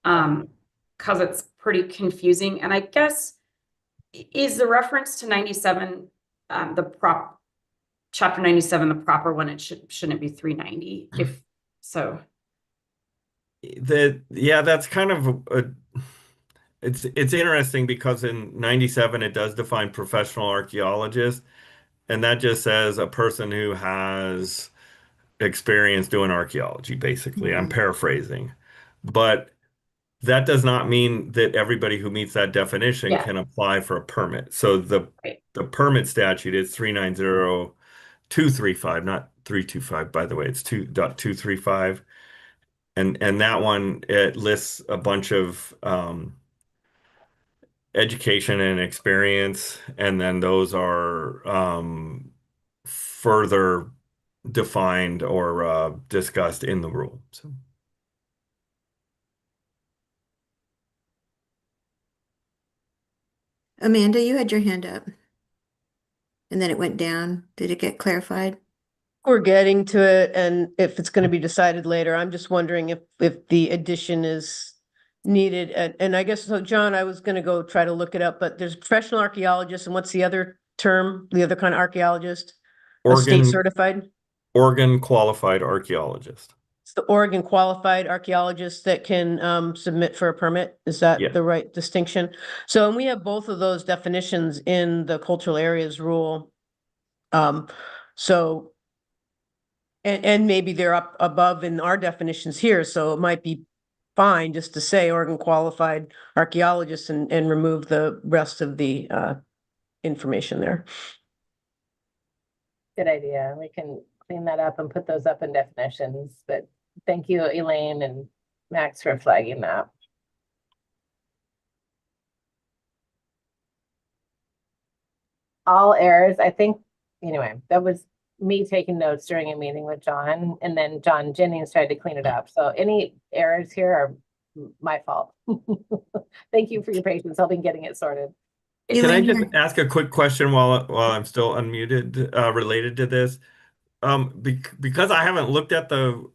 Because it's pretty confusing. And I guess is the reference to 97 chapter 97 the proper one? It shouldn't it be 390 if so. That's kind of it's interesting because in 97 it does define professional archaeologist, and that just says a person who has experience doing archaeology, basically. I'm paraphrasing. But that does not mean that everybody who meets that definition can apply for a permit. So the permit statute is 390-235, not 325, by the way. It's 2.235. And that one, it lists a bunch of education and experience, and then those are further defined or discussed in the rule. So. Amanda, you had your hand up. And then it went down. Did it get clarified? We're getting to it, and if it's going to be decided later, I'm just wondering if the addition is needed. And I guess, so John, I was going to go try to look it up, but there's professional archaeologist, and what's the other term, the other kind of archaeologist? A state certified? Oregon qualified archaeologist. It's the Oregon qualified archaeologist that can submit for a permit. Is that the right distinction? So, and we have both of those definitions in the cultural areas rule. So, and maybe they're up above in our definitions here, so it might be fine just to say Oregon qualified archaeologist and remove the rest of the information there. Good idea. We can clean that up and put those up in definitions, but thank you, Elaine and Max, for flagging that. All errors, I think, anyway, that was me taking notes during a meeting with John, and then John Jennings tried to clean it up. So any errors here are my fault. Thank you for your patience helping getting it sorted. Can I just ask a quick question while I'm still unmuted related to this? Because I haven't looked at the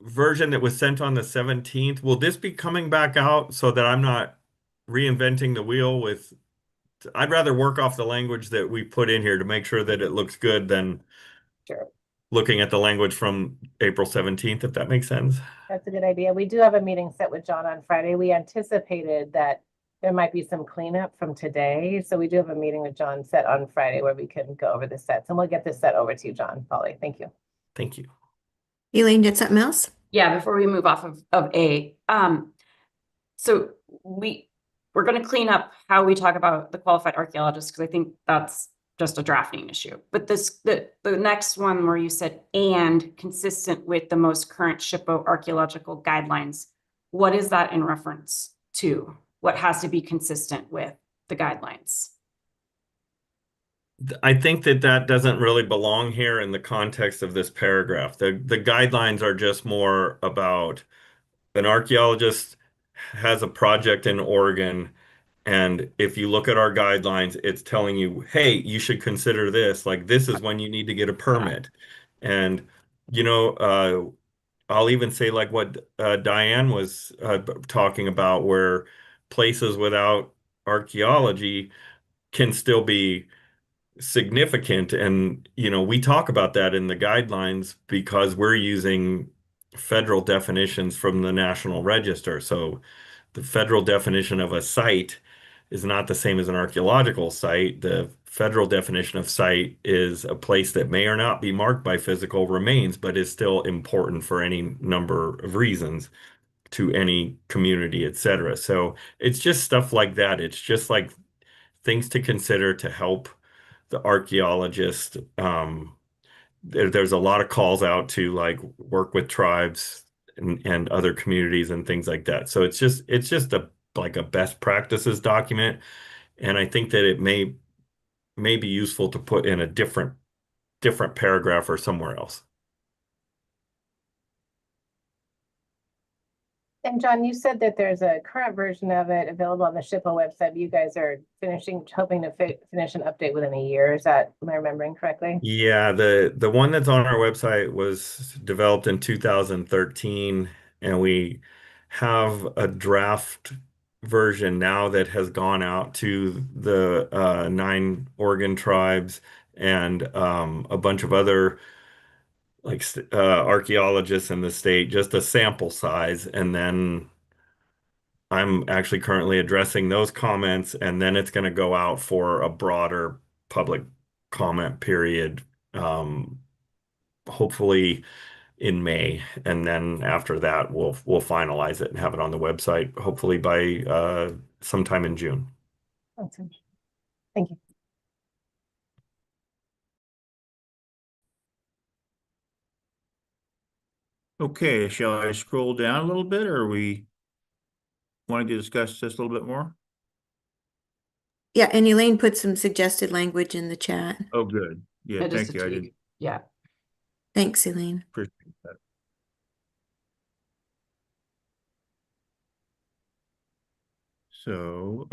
version that was sent on the 17th, will this be coming back out so that I'm not reinventing the wheel with, I'd rather work off the language that we put in here to make sure that it looks good than looking at the language from April 17th, if that makes sense. That's a good idea. We do have a meeting set with John on Friday. We anticipated that there might be some cleanup from today. So we do have a meeting with John set on Friday where we can go over the sets, and we'll get this set over to you, John, Polly. Thank you. Thank you. Elaine, did something else? Yeah, before we move off of A, so we're going to clean up how we talk about the qualified archaeologist, because I think that's just a drafting issue. But the next one where you said and consistent with the most current SHPO archaeological guidelines, what is that in reference to? What has to be consistent with the guidelines? I think that doesn't really belong here in the context of this paragraph. The guidelines are just more about an archaeologist has a project in Oregon, and if you look at our guidelines, it's telling you, hey, you should consider this. Like, this is when you need to get a permit. And, I'll even say like what Diane was talking about, where places without archaeology can still be significant. And, we talk about that in the guidelines because we're using federal definitions from the National Register. So the federal definition of a site is not the same as an archaeological site. The federal definition of site is a place that may or not be marked by physical remains, but is still important for any number of reasons to any community, etc. So it's just stuff like that. It's just like things to consider to help the archaeologist. There's a lot of calls out to like work with tribes and other communities and things like that. So it's just like a best practices document. And I think that it may be useful to put in a different paragraph or somewhere else. And John, you said that there's a current version of it available on the SHPO website. You guys are hoping to finish an update within a year. Am I remembering correctly? Yeah, the one that's on our website was developed in 2013, and we have a draft version now that has gone out to the 9 Oregon tribes and a bunch of other like archaeologists in the state, just a sample size, and then I'm actually currently addressing those comments, and then it's going to go out for a broader public comment period, hopefully in May, and then after that we'll finalize it and have it on the website, hopefully by sometime in June. Awesome. Thank you. Okay, shall I scroll down a little bit, or we wanting to discuss this a little bit more? Yeah, and Elaine put some suggested language in the chat. Oh, good. Yeah, Just thank a you. I tweak. did Yeah. Thanks, Elaine. appreciate that. So,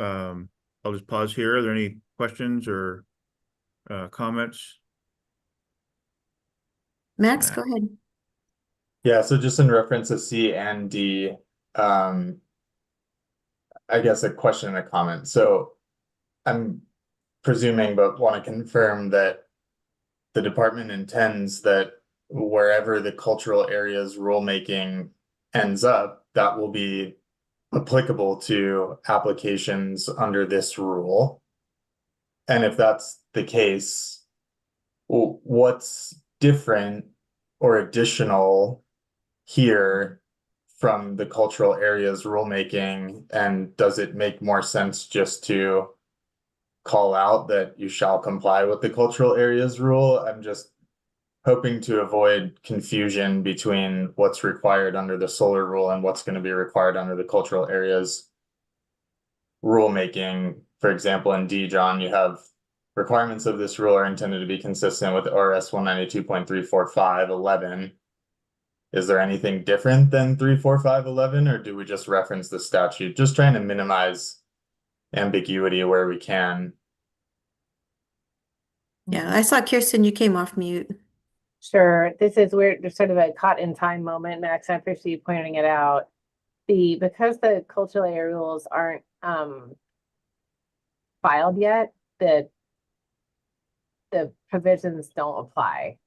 I'll just pause here. Are there any questions or comments? Max, go ahead. Yeah, so just in reference to C and D, I guess a question and a comment. So I'm presuming, but want to confirm that the department intends that wherever the cultural areas rulemaking ends up, that will be applicable to applications under this rule. And if that's the case, what's different or additional here from the cultural areas rulemaking? And does it make more sense just to call out that you shall comply with the cultural areas rule? I'm just hoping to avoid confusion between what's required under the solar rule and what's going to be required under the cultural areas rulemaking. For example, in D, John, you have requirements of this rule are intended to be consistent with ORS 192.34511. Is there anything different than 34511, or do we just reference the statute? Just trying to minimize ambiguity where we can. Yeah, I saw Kirsten, you came off mute. Sure. There's sort of a caught in time moment, Max. I appreciate you pointing it out. Because the cultural area rules aren't filed yet, the provisions don't apply.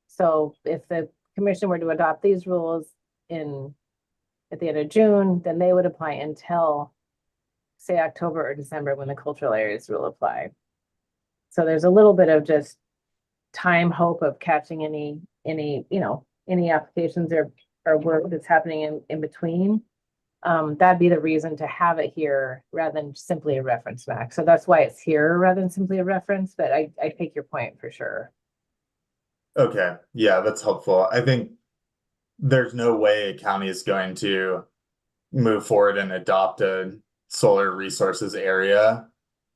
So if the commission were to adopt these rules at the end of June, then they would apply until, say, October or December, when the cultural areas rule apply. So there's a little bit of just time hope of catching any applications or work that's happening in between. That'd be the reason to have it here rather than simply a reference, Max. So that's why it's here rather than simply a reference, but I take your point for sure. Okay, yeah, that's helpful. I think there's no way a county is going to move forward and adopt a solar resources area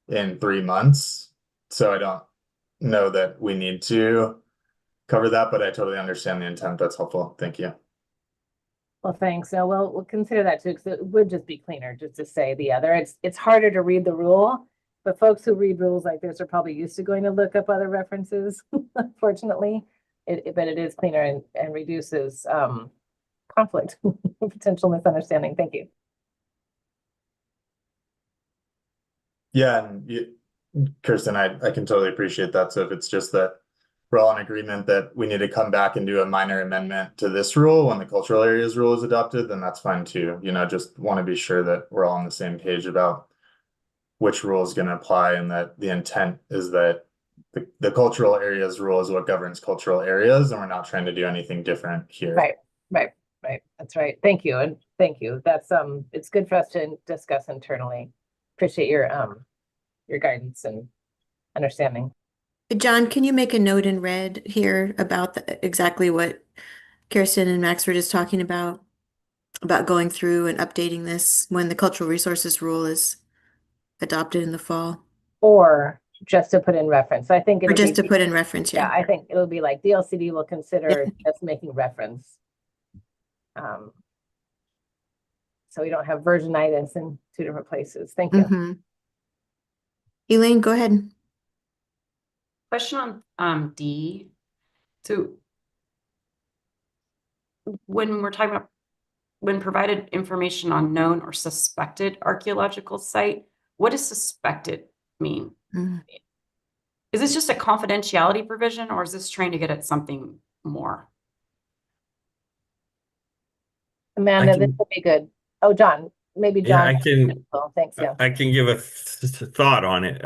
in 3 months. So I don't know that we need to cover that, but I totally understand the intent. That's helpful. Thank you. Well, thanks. So we'll consider that too, because it would just be cleaner just to say the other. It's harder to read the rule, but folks who read rules like this are probably used to going to look up other references, unfortunately. But it is cleaner and reduces conflict, potential misunderstanding. Thank you. Yeah, and Kirsten, I can totally appreciate that. So if it's just that we're all in agreement that we need to come back and do a minor amendment to this rule when the cultural areas rule is adopted, then that's fine too. Just want to be sure that we're all on the same page about which rule is going to apply, and that the intent is that the cultural areas rule is what governs cultural areas, and we're not trying to do anything different here. Right. That's right. Thank you. And thank you. That's it's good for us to discuss internally. Appreciate your guidance and understanding. John, can you make a note in red here about exactly what Kirsten and Max were just talking about? about going through and updating this when the cultural resources rule is adopted in the fall, Or just to put in reference. So I think or it'll just be, to put in reference, yeah, yeah. I think it'll be like DLCD will consider just making reference. Um, so we don't have versionitis in two different places. Thank you. Mm-hmm. Elaine, go ahead. Question on D. So when we're talking about when provided information on known or suspected archaeological site, what does suspected mean? Mm. Is this just a confidentiality provision, or is this trying to get at something more? Amanda, this would be good. Oh, John, maybe Yeah, John. I can. Oh, thanks, yeah. I can give a thought on it.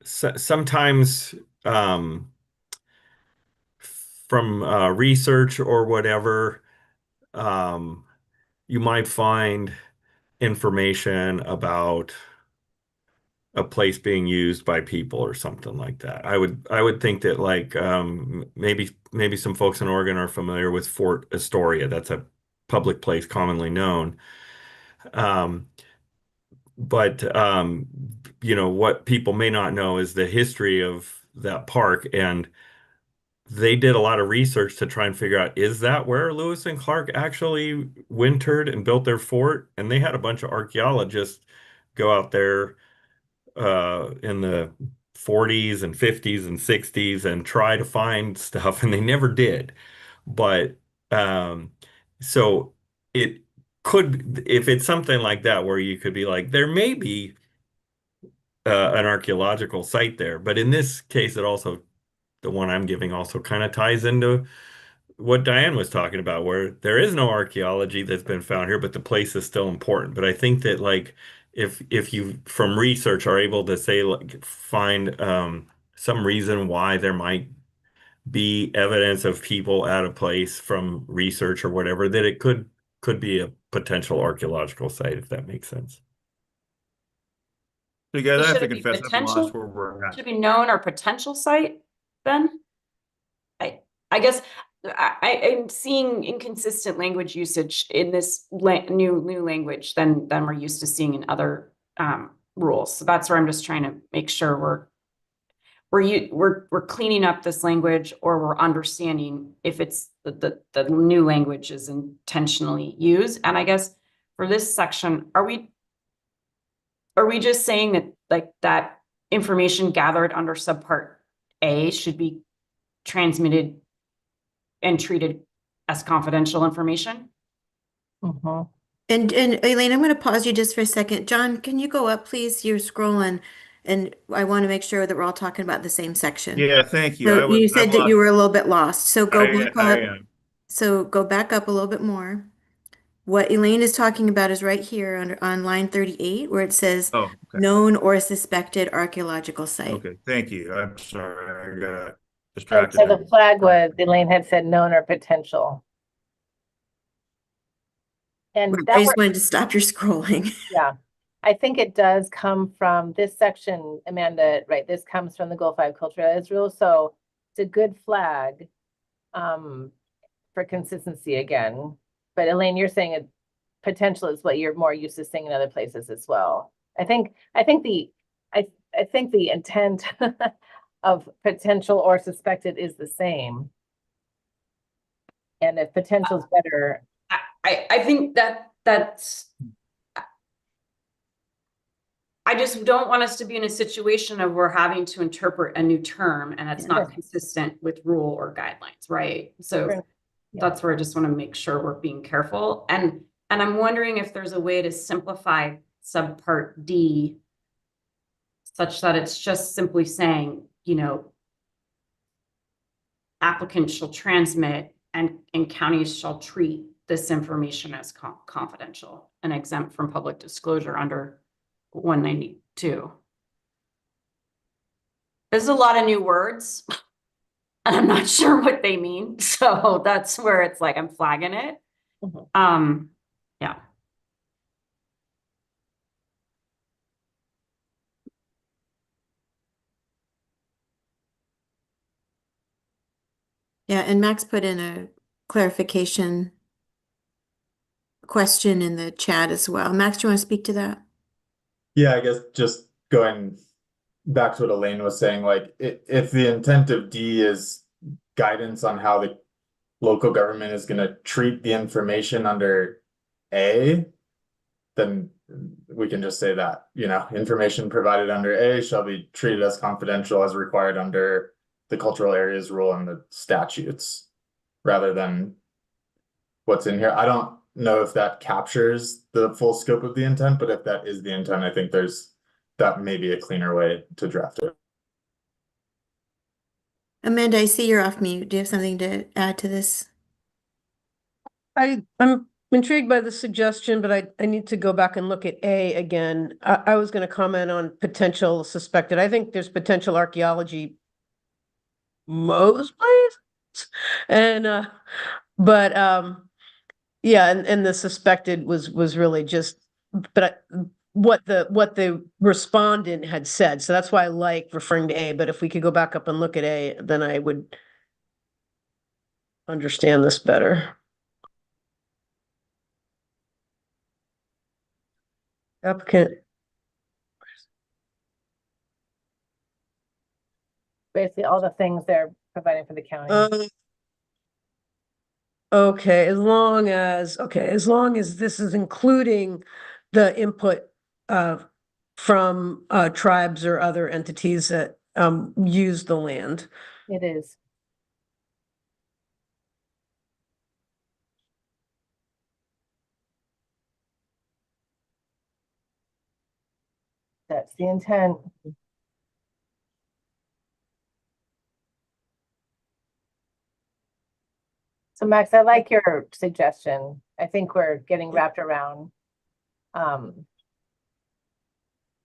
Sometimes from research or whatever, you might find information about a place being used by people or something like that. I would think that like maybe some folks in Oregon are familiar with Fort Astoria. That's a public place commonly known. Um, but what people may not know is the history of that park, and they did a lot of research to try and figure out, is that where Lewis and Clark actually wintered and built their fort? And they had a bunch of archaeologists go out there in the 40s and 50s and 60s and try to find stuff, and they never did. But um, so it could, if it's something like that, where you could be like, there may be an archaeological site there, but in this case, it also, the one I'm giving also kind of ties into what Diane was talking about, where there is no archaeology that's been found here, but the place is still important. But I think that like if you from research are able to say like find some reason why there might be evidence of people at a place from research or whatever, that it could be a potential archaeological site, if that makes sense. So guys, So I have should to it be confess, I've lost potential? where we're at. Should it be known or potential site then? I guess I'm seeing inconsistent language usage in this new language than we're used to seeing in other rules. So that's where I'm just trying to make sure we're cleaning up this language, or we're understanding if it's the new language is intentionally used. And I guess for this section, are we just saying that like that information gathered under subpart A should be transmitted and treated as confidential information? Mhm. And Elaine, I'm going to pause you just for a second. John, can you go up, please? You're scrolling, and I want to make sure that we're all talking about the same section. Yeah, thank you. So you I've said that lost. you were a little bit lost. So go back I up. am. So go back up a little bit more. What Elaine is talking about is right here on line 38, where it says Oh, okay. known or suspected archaeological site. Okay, thank you. I'm sorry, I got So distracted. the flag was, Elaine had said known or potential. And I that just were, wanted to stop your scrolling. yeah, I think it does come from this section, Amanda, right? This comes from the Goal 5 Cultural Areas Rule. So it's a good flag for consistency again. But Elaine, you're saying it potential is what you're more used to seeing in other places as well. I think the intent of potential or suspected is the same. And if potential is better, I think that's I just don't want us to be in a situation of we're having to interpret a new term and it's not consistent with rule or guidelines, right? So that's where I just want to make sure we're being careful. And I'm wondering if there's a way to simplify subpart D such that it's just simply saying, applicants shall transmit and counties shall treat this information as confidential and exempt from public disclosure under 192. There's a lot of new words and I'm not sure what they mean. So that's where it's like I'm flagging it. Yeah. Yeah, and Max put in a clarification question in the chat as well. Max, do you want to speak to that? Yeah, I guess just going back to what Elaine was saying, like if the intent of D is guidance on how the local government is going to treat the information under A, then we can just say that, information provided under A shall be treated as confidential as required under the cultural areas rule and the statutes, rather than what's in here. I don't know if that captures the full scope of the intent, but if that is the intent, I think that may be a cleaner way to draft it. Amanda, I see you're off mute. Do you have something to add to this? I'm intrigued by the suggestion, but I need to go back and look at A again. I was going to comment on potential suspected. I think there's potential archaeology most places. And but yeah, and the suspected was really just what the respondent had said. So that's why I like referring to A, but if we could go back up and look at A, then I would understand this better. Applicant. Basically, all the things they're providing for the county. Okay, as long as this is including the input from tribes or other entities that use the land. It is. That's the intent. So Max, I like your suggestion. I think we're getting wrapped around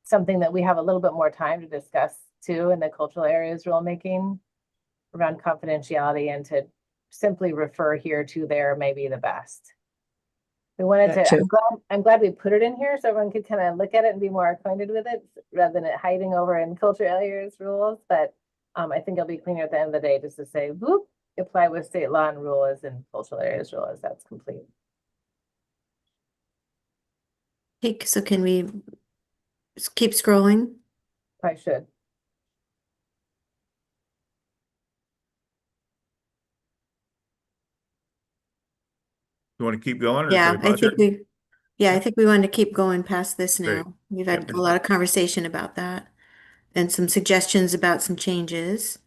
something that we have a little bit more time to discuss too in the cultural areas rulemaking around confidentiality, and to simply refer here to there may be the best. We wanted to, I'm glad we put it in here so everyone could kind of look at it and be more acquainted with it rather than it hiding over in cultural areas rules. But I think it'll be cleaner at the end of the day just to say, whoop, apply with state law and rule as in cultural areas rule as that's complete. Okay, so can we keep scrolling? I should. You want to keep going? Or Yeah, should we pause it? I think we want to keep going past this Great. now. We've had a lot of conversation about that and some suggestions about some changes.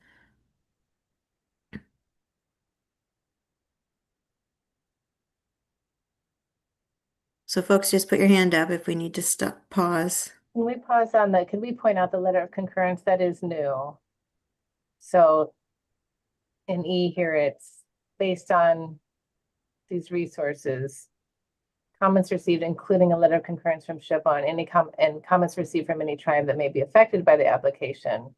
So folks, just put your hand up if we need to stop, pause. Can we pause on the, could we point out the letter of concurrence that is new? So in E here, it's based on these resources. Comments received, including a letter of concurrence from SHPO and comments received from any tribe that may be affected by the application.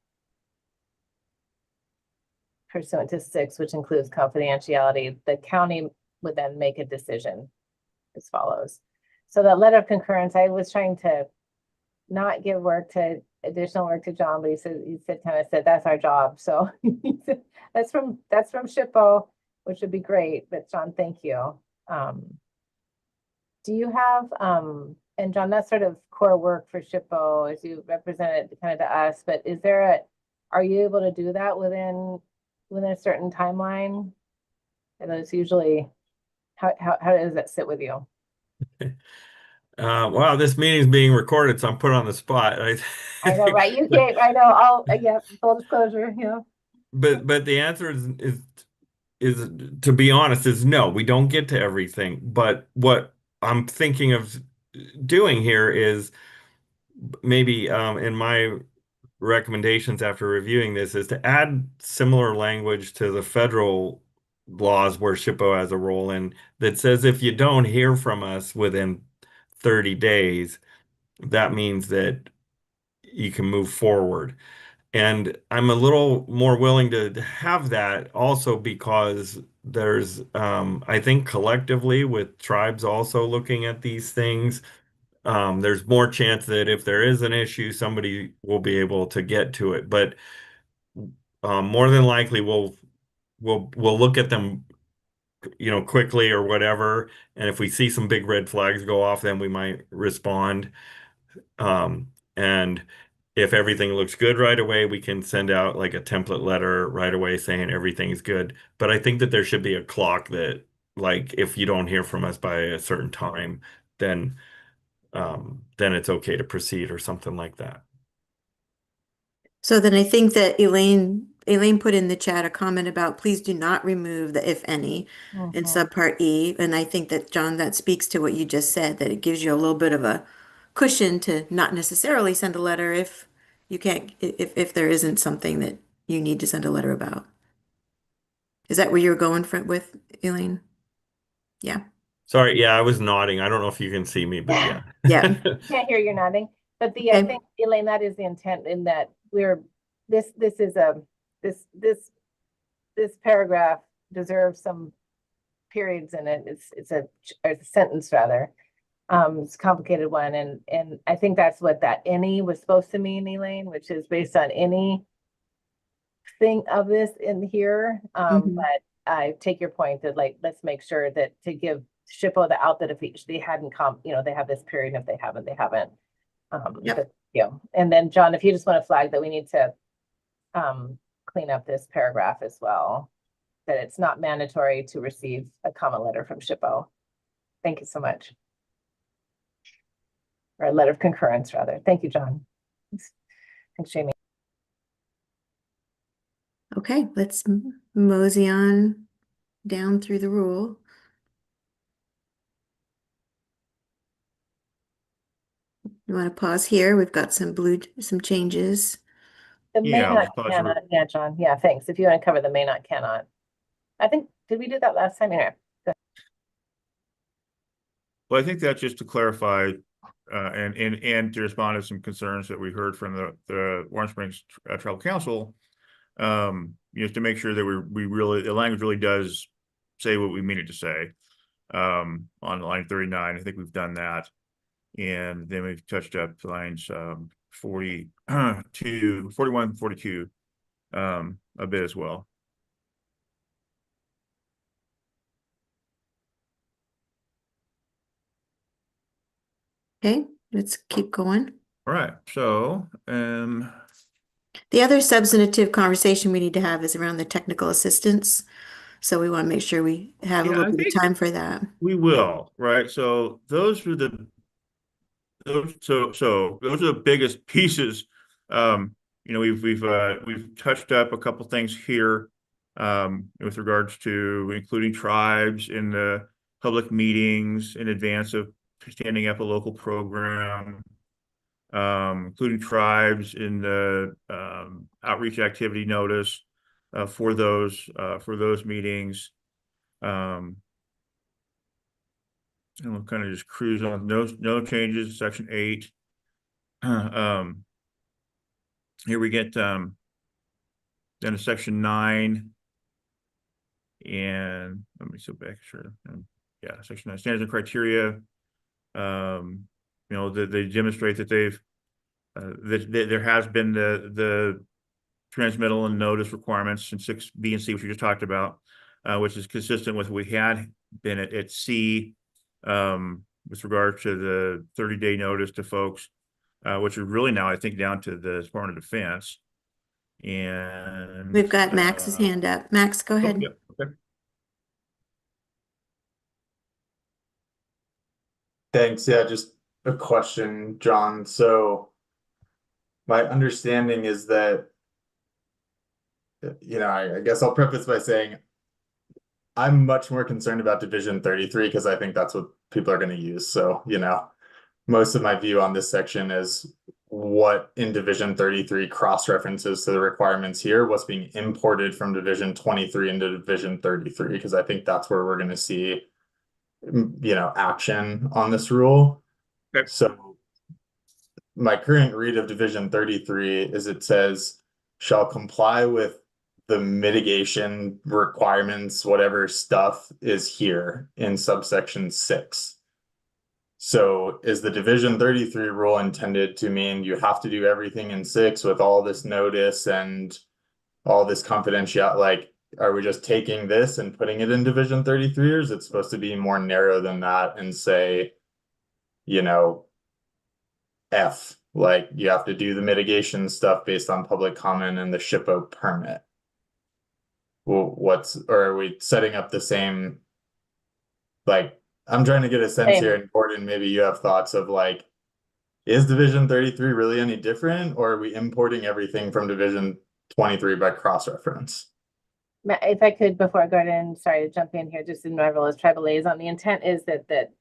Pursuant to 6, which includes confidentiality, the county would then make a decision as follows. So that letter of concurrence, I was trying to not give additional work to John, but he kind of said that's our job. So that's from SHPO, which would be great. But John, thank you. Do you have and John, that's sort of core work for SHPO as you represent it kind of to us, but are you able to do that within a certain timeline? And it's usually how does that sit with you? Wow, this meeting is being recorded, so I'm put on the spot. I know, right? You can't. I know. Yeah, full disclosure. Yeah. But the answer is to be honest, is no. We don't get to everything. But what I'm thinking of doing here is maybe in my recommendations after reviewing this is to add similar language to the federal laws where SHPO has a role in that says if you don't hear from us within 30 days, that means that you can move forward. And I'm a little more willing to have that also because there's, I think collectively with tribes also looking at these things, there's more chance that if there is an issue, somebody will be able to get to it. But more than likely, we'll look at them quickly or whatever. And if we see some big red flags go off, then we might respond. And if everything looks good right away, we can send out like a template letter right away saying everything's good. But I think that there should be a clock that, like, if you don't hear from us by a certain time, then it's okay to proceed or something like that. So then I think that Elaine put in the chat a comment about please do not remove the if any in subpart E. And I think that, John, that speaks to what you just said, that it gives you a little bit of a cushion to not necessarily send a letter if you can't, if there isn't something that you need to send a letter about. Is that where you're going with, Elaine? Yeah. Sorry, yeah, I was nodding. I don't know if you can see me, but yeah. Yeah. Can't hear you nodding, but I Okay. think, Elaine, that is the intent in that this paragraph deserves some periods in it. It's a sentence rather. It's a complicated one, and I think that's what that any was supposed to mean, Elaine, which is based on any thing of this in here. But I take your point that, like, let's make sure that to give SHPO the out that if they hadn't they have this period, and if they haven't, they haven't. Yep. And then John, if you just want to flag that we need to clean up this paragraph as well, that it's not mandatory to receive a comment letter from SHPO. Thank you so much. Or a letter of concurrence, rather. Thank you, John. Thanks, Jamie. Okay, let's mosey on down through the rule. You want to pause here? We've got some changes. The may Yeah, not let's pause cannot. Yeah, John. Yeah, thanks. If you want to cover the may not cannot. I think, did we do that last time? Yeah. Well, I think that's just to clarify, and to respond to some concerns that we heard from the Warm Springs Tribal Council, to make sure that we really, the language really does say what we mean it to say. On line 39, I think we've done that. And then we've touched up lines 42, 41, 42 a bit as well. Okay, let's keep going. All right, so the other substantive conversation we need to have is around the technical assistance. So we want to make sure we have a little bit of time for that. we will, right? So those are the those are the biggest pieces. We've touched up a couple things here with regards to including tribes in the public meetings in advance of standing up a local program, including tribes in the outreach activity notice for those meetings. And we'll kind of just cruise on. No changes. Section 8. Here we get then to section 9. And let me go back, sure. Yeah, section 9, standards and criteria. They demonstrate that that there has been the transmittal and notice requirements in 6B and C, which we just talked about, which is consistent with what we had been at C, with regard to the 30-day notice to folks, which are really now, I think, down to the Department of Defense. And we've got Max's hand up. Max, go ahead. Okay. Thanks. Yeah, just a question, John. So my understanding is that, I guess I'll preface by saying I'm much more concerned about Division 33 because I think that's what people are going to use. So, most of my view on this section is what in Division 33 cross-references to the requirements here, what's being imported from Division 23 into Division 33, because I think that's where we're going to see, action on this rule. Okay. So my current read of Division 33 is it says shall comply with the mitigation requirements, whatever stuff is here in subsection 6. So is the Division 33 rule intended to mean you have to do everything in 6 with all this notice and all this confidentiality? Like, are we just taking this and putting it in Division 33, or is it supposed to be more narrow than that and say, you know, F, like you have to do the mitigation stuff based on public comment and the SHPO permit? Well, or are we setting up the same, like, I'm trying to get a sense Same. here, and Gordon, maybe you have thoughts of like, is Division 33 really any different, or are we importing everything from Division 23 by cross-reference? If I could, before I go in, sorry to jump in here, just in my role as tribal liaison, the intent is that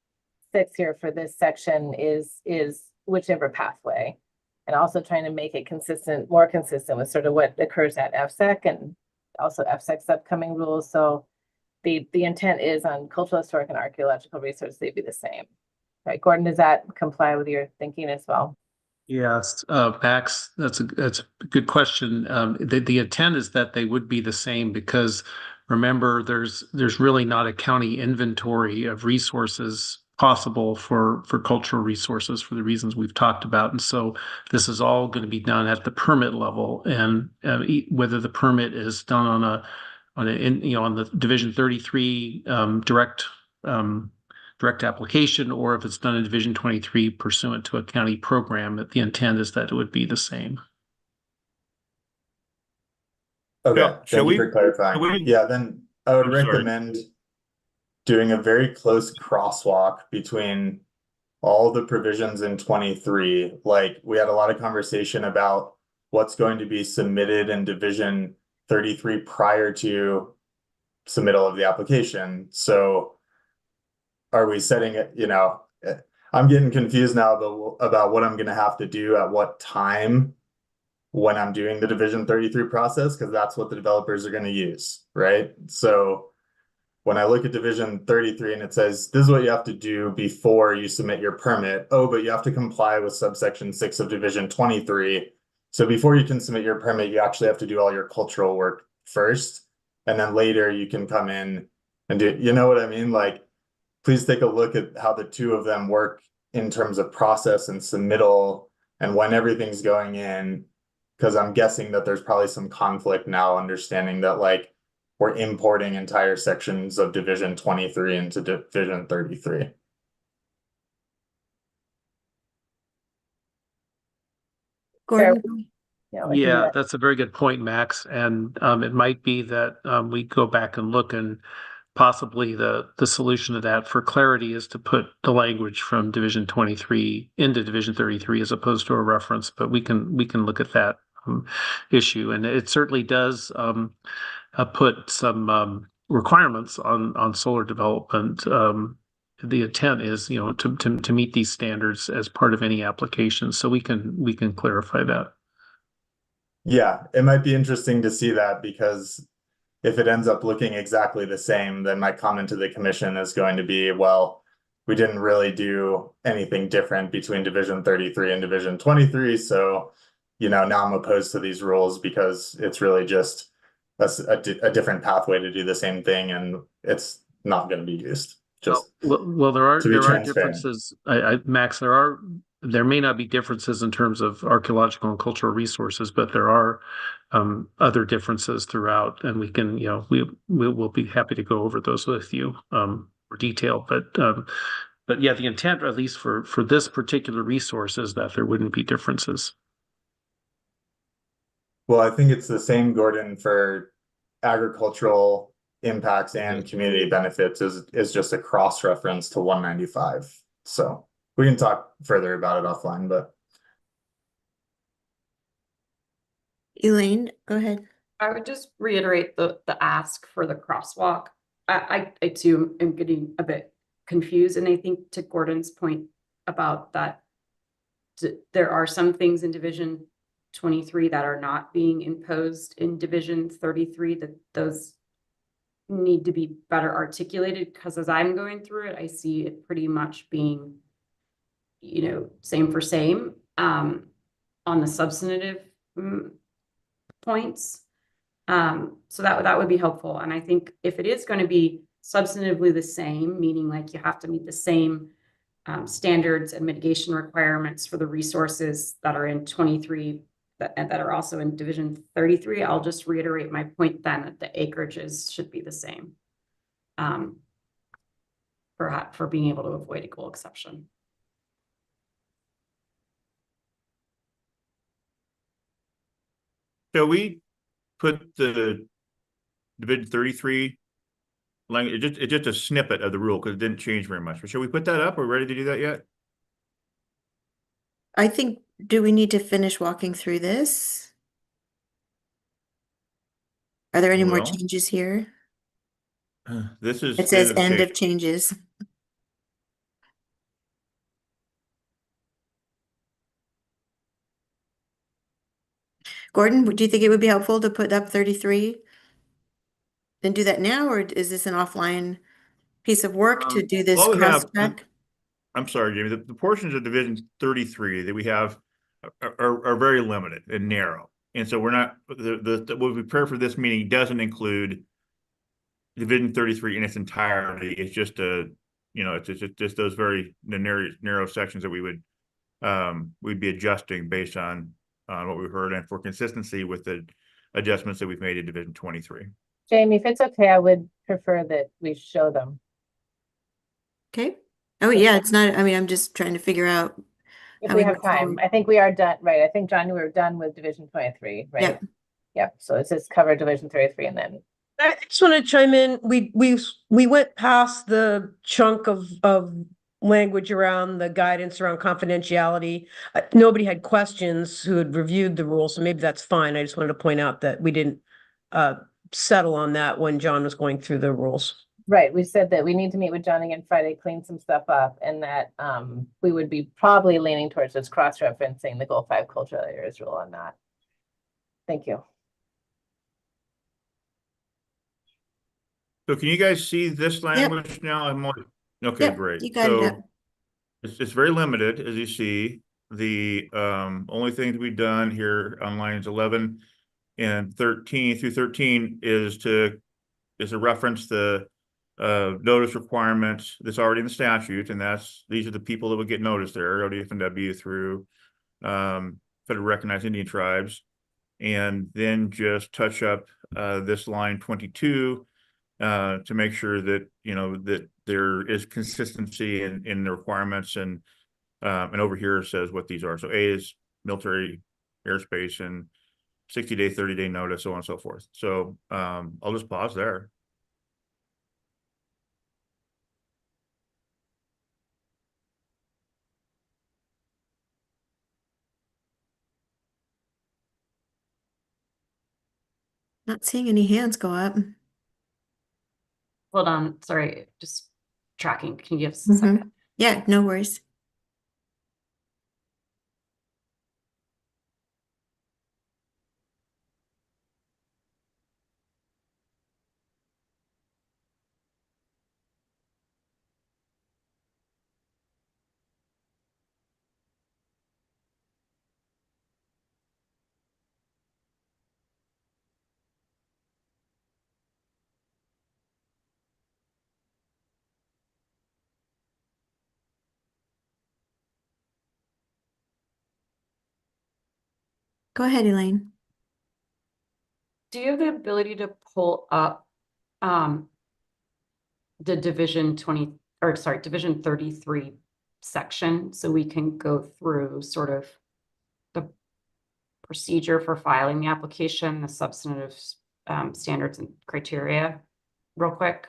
6 here for this section is whichever pathway. And also trying to make it consistent, more consistent with sort of what occurs at FSEC and also FSEC's upcoming rules. So the intent is on cultural, historic, and archaeological research, they'd be the same. Right, Gordon, does that comply with your thinking as well? Yes, Max, that's a good question. The intent is that they would be the same because remember, there's really not a county inventory of resources possible for cultural resources for the reasons we've talked about, and so this is all going to be done at the permit level, and whether the permit is done on the Division 33 direct application, or if it's done in Division 23 pursuant to a county program, that the intent is that it would be the same. Okay, shall thank you we- for clarifying. Yeah, then I would I'm sorry. recommend doing a very close crosswalk between all the provisions in 23. Like, we had a lot of conversation about what's going to be submitted in Division 33 prior to submittal of the application. So are we setting it, I'm getting confused now about what I'm gonna have to do at what time when I'm doing the Division 33 process, because that's what the developers are gonna use, right? So when I look at Division 33 and it says, this is what you have to do before you submit your permit. Oh, but you have to comply with subsection 6 of Division 23. So before you can submit your permit, you actually have to do all your cultural work first. And then later you can come in and do, you know what I mean? Like, please take a look at how the two of them work in terms of process and submittal and when everything's going in. Because I'm guessing that there's probably some conflict now, understanding that like we're importing entire sections of Division 23 into Division 33. Gordon? Yeah, that's a very good point, Max. And it might be that we go back and look, and possibly the solution to that for clarity is to put the language from Division 23 into Division 33 as opposed to a reference. But we can look at that issue, and it certainly does put some requirements on solar development. The intent is, to meet these standards as part of any application. So we can clarify that. Yeah, it might be interesting to see that, because if it ends up looking exactly the same, then my comment to the commission is going to be, well, we didn't really do anything different between Division 33 and Division 23. So, now I'm opposed to these rules because it's really just a different pathway to do the same thing, and it's not going to be used. Just well, there are transparent. differences. Max, there may not be differences in terms of archaeological and cultural resources, but there are other differences throughout, and we can, we'll be happy to go over those with you for detail. But yeah, the intent, at least for this particular resource, is that there wouldn't be differences. Well, I think it's the same, Gordon, for agricultural impacts and community benefits is just a cross-reference to 195. So we can talk further about it offline, but. Elaine, go ahead. I would just reiterate the ask for the crosswalk. I too am getting a bit confused, and I think to Gordon's point about that, there are some things in Division 23 that are not being imposed in Division 33, that those need to be better articulated, because as I'm going through it, I see it pretty much being, same for same on the substantive points. So that would be helpful. And I think if it is going to be substantively the same, meaning like you have to meet the same standards and mitigation requirements for the resources that are in 23 that are also in Division 33, I'll just reiterate my point then that the acreages should be the same. For being able to avoid equal exception. Shall we put the Division 33 language, it's just a snippet of the rule because it didn't change very much. But shall we put that up? Are we ready to do that yet? I think, do we need to finish walking through this? Are there any more Well, changes here? This is It says end of the end change. of changes. Gordon, do you think it would be helpful to put up 33? And do that now, or is this an offline piece of work to do this Well, we cross have, check? I'm sorry, Jamie, the portions of Division 33 that we have are very limited and narrow. And so we're not, what we prepare for this meeting doesn't include Division 33 in its entirety. It's just it's just those very narrow sections that we'd be adjusting based on what we heard and for consistency with the adjustments that we've made in Division 23. Jamie, if it's okay, I would prefer that we show them. Okay. Oh, yeah, it's not, I mean, I'm just trying to figure out If how we we have move time. forward. I think we are done, right? I think, John, we were done with Division 23, right? Yep. Yep, so it's just cover Division 33 and then. I just want to chime in. We went past the chunk of language around the guidance around confidentiality. Nobody had questions who had reviewed the rules, so maybe that's fine. I just wanted to point out that we didn't settle on that when John was going through the rules. Right, we said that we need to meet with John again Friday, clean some stuff up, and that we would be probably leaning towards just cross-referencing the Goal 5 cultural areas rule on that. Thank you. So can you guys see this language now? Okay, Yep, great. you got it up. So it's very limited, as you see. The only thing that we've done here on lines 11 and 13 through 13 is to reference the notice requirements that's already in the statute, and these are the people that would get noticed there, ODF&W through federally recognized Indian tribes, and then just touch up this line 22 to make sure that that there is consistency in the requirements, and over here says what these are. So A is military airspace and 60-day, 30-day notice, so on and so forth. So I'll just pause there. Not seeing any hands go up. Hold on, sorry, just tracking. Can you give us a second? Yeah, no worries. Go ahead, Elaine. Do you have the ability to pull up the Division 33 section so we can go through sort of the procedure for filing the application, the substantive standards and criteria real quick?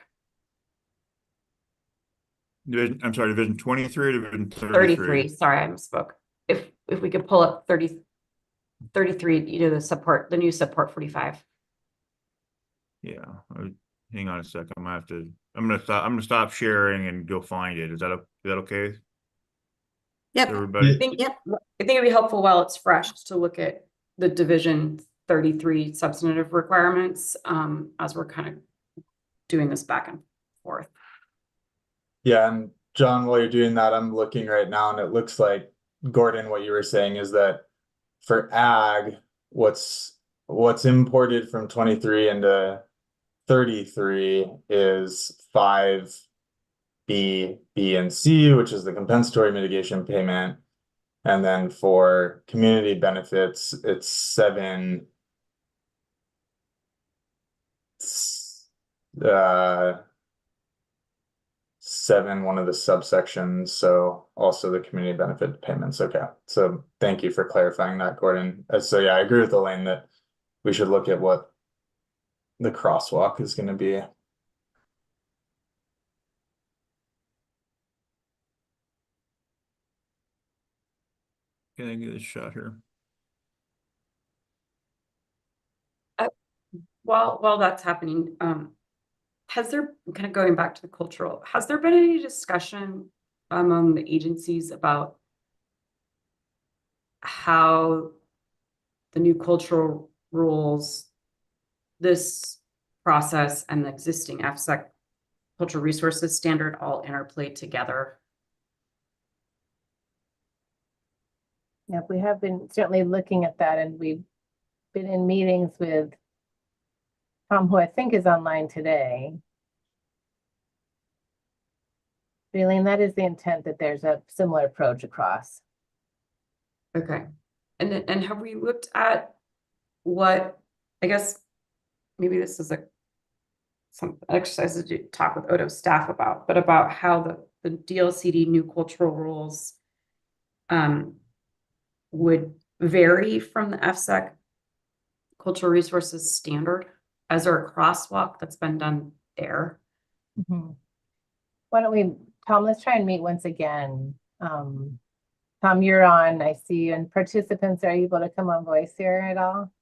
I'm sorry, Division 23 or Division 33, sorry, I misspoke. If we could pull up 33, the new subpart 45. Yeah, hang on a second. I'm gonna stop sharing and go find it. Is that okay? Yep. Everybody? I think it'd be helpful while it's fresh to look at the Division 33 substantive requirements as we're kind of doing this back and forth. Yeah, and John, while you're doing that, I'm looking right now and it looks like, Gordon, what you were saying is that for ag, what's imported from 23 into 33 is 5B, B, and C, which is the compensatory mitigation payment. And then for community benefits, it's 7, uh, 7, one of the subsections. So also the community benefit payments. Okay. So thank you for clarifying that, Gordon. So yeah, I agree with Elaine that we should look at what the crosswalk is going to be. Can I give it a shot here? While that's happening, has there, kind of going back to the cultural, has there been any discussion among the agencies about how the new cultural rules, this process, and the existing AFSEC cultural resources standard all interplay together? Yeah, we have been certainly looking at that, and we've been in meetings with Tom, who I think is online today. Eileen, that is the intent, that there's a similar approach across. Okay. And have we looked at what, I guess, maybe this is some exercise to talk with Odo staff about, but about how the DLCD new cultural rules would vary from the FSEC cultural resources standard. As there a crosswalk that's been done there? Why don't we, Tom, let's try and meet once again. Tom, you're on, I see you, and participants, are you able to come on voice here at all?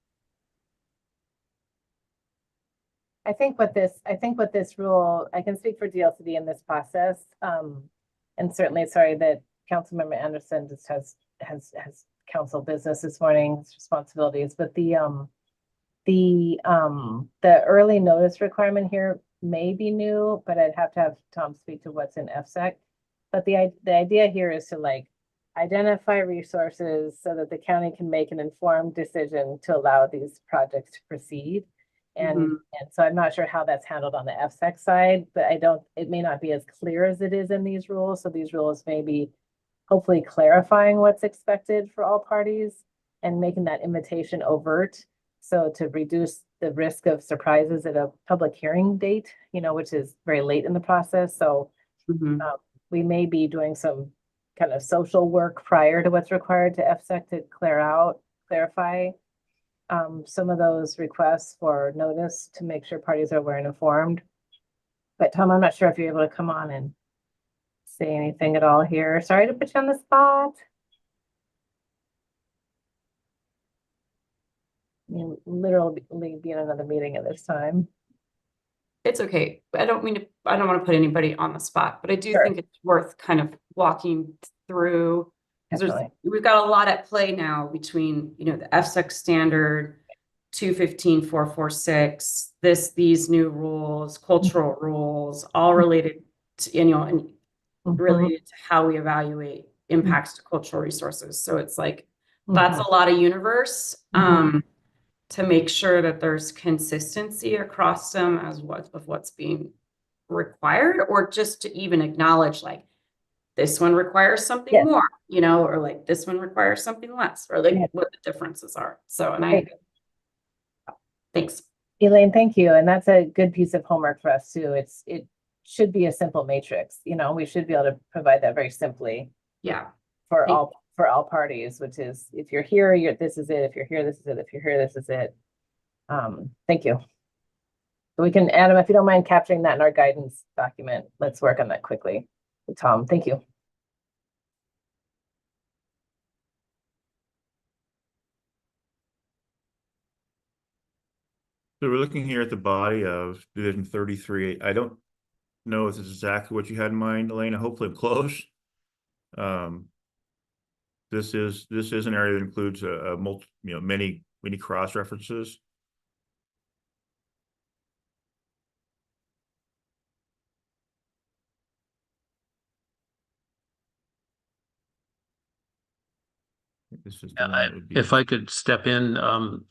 I think what this rule, I can speak for DLCD in this process. And certainly sorry that Councilmember Anderson just has council business this morning, his responsibilities, but the early notice requirement here may be new, but I'd have to have Tom speak to what's in FSEC. But the idea here is to like identify resources so that the county can make an informed decision to allow these projects to proceed. And so I'm not sure how that's handled on the FSEC side, but it may not be as clear as it is in these rules. So these rules may be hopefully clarifying what's expected for all parties and making that invitation overt. So to reduce the risk of surprises at a public hearing date, which is very late in the process. So we may be doing some kind of social work prior to what's required to FSEC to clarify some of those requests for notice to make sure parties are aware and informed. But Tom, I'm not sure if you're able to come on and say anything at all here. Sorry to put you on the spot. You literally be in another meeting at this time. It's okay. I don't want to put anybody on the spot, but I do think it's worth kind of walking through. Because we've got a lot at play now between, the FSEC standard, 215.446, these new rules, cultural rules, all related to, and related to how we evaluate impacts to cultural resources. So it's like, that's a lot of universe. To make sure that there's consistency across them of what's being required, or just to even acknowledge like this one requires something more, or like this one requires something less, or like what the differences are. So, and thanks. Elaine, thank you. And that's a good piece of homework for us too. It should be a simple matrix, we should be able to provide that very simply. Yeah. For all parties, which is if you're here, this is it. If you're here, this is it. If you're here, this is it. Thank you. So we can, Adam, if you don't mind capturing that in our guidance document, let's work on that quickly. Tom, thank you. So we're looking here at the body of Division 33. I don't know if this is exactly what you had in mind, Elena. Hopefully I'm close. This is an area that includes many cross references. This is the one that would be. If I could step in,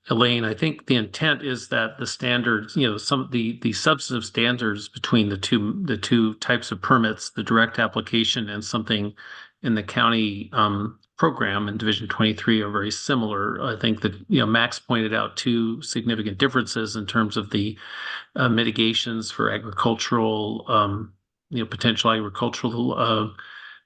Elaine, I think the intent is that the standards, some of the substantive standards between the two types of permits, the direct application and something in the county program and Division 23 are very similar. I think that, Max pointed out two significant differences in terms of the mitigations for agricultural, potential agricultural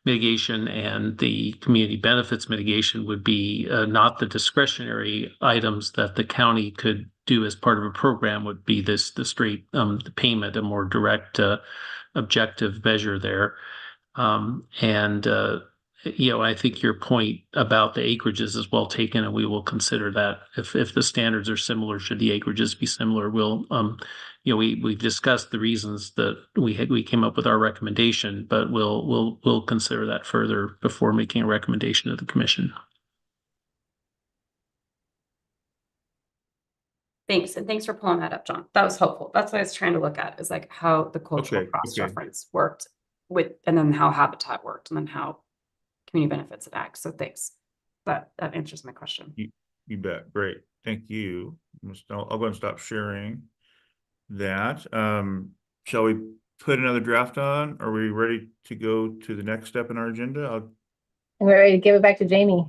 mitigation, and the community benefits mitigation would be not the discretionary items that the county could do as part of a program, would be the straight the payment, a more direct objective measure there. I think your point about the acreages is well taken, and we will consider that. If the standards are similar, should the acreages be similar, we've discussed the reasons that we came up with our recommendation, but we'll consider that further before making a recommendation to the commission. Thanks, and thanks for pulling that up, John. That was helpful. That's what I was trying to look at, is like how the cultural cross-reference worked and then how habitat worked, and then how community benefits of ag. So thanks. That answers my question. You bet. Great. Thank you. I'll go and stop sharing that. Shall we put another draft on? Are we ready to go to the next step in our agenda? We're ready to give it back to Jamie.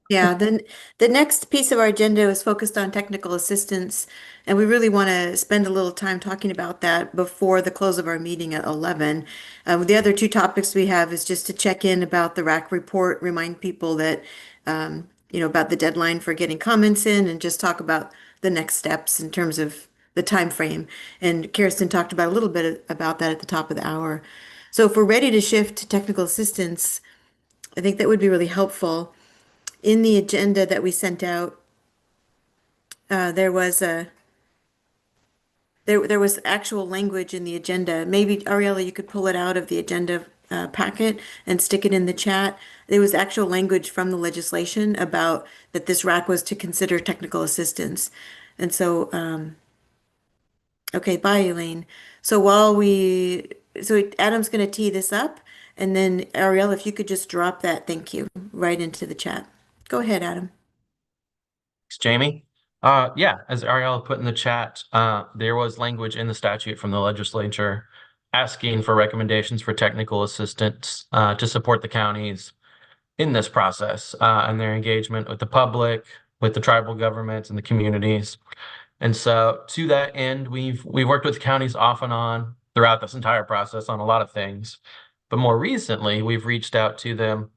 Yeah, then the next piece of our agenda is focused on technical assistance, and we really want to spend a little time talking about that before the close of our meeting at 11. The other two topics we have is just to check in about the RAC report, remind people that, about the deadline for getting comments in, and just talk about the next steps in terms of the time frame. And Kirsten talked about a little bit about that at the top of the hour. So if we're ready to shift to technical assistance, I think that would be really helpful. In the agenda that we sent out, there was actual language in the agenda. Maybe Ariella, you could pull it out of the agenda packet and stick it in the chat. There was actual language from the legislation about that this RAC was to consider technical assistance. And so, okay, bye, Elaine. So Adam's going to tee this up, and then Ariella, if you could just drop that, thank you, right into the chat. Go ahead, Adam. Thanks, Jamie. Yeah, as Ariel put in the chat, there was language in the statute from the legislature asking for recommendations for technical assistance to support the counties in this process and their engagement with the public, with the tribal governments and the communities. And so to that end, we've worked with counties off and on throughout this entire process on a lot of things. But more recently, we've reached out to them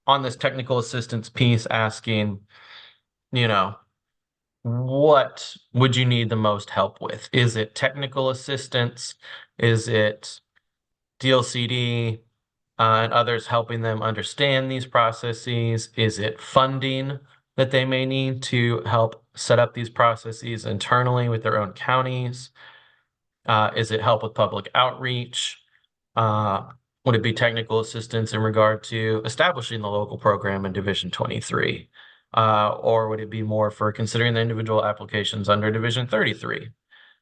on this technical assistance piece asking, what would you need the most help with? Is it technical assistance? Is it DLCD and others helping them understand these processes? Is it funding that they may need to help set up these processes internally with their own counties? Is it help with public outreach? Would it be technical assistance in regard to establishing the local program in Division 23? Or would it be more for considering the individual applications under Division 33?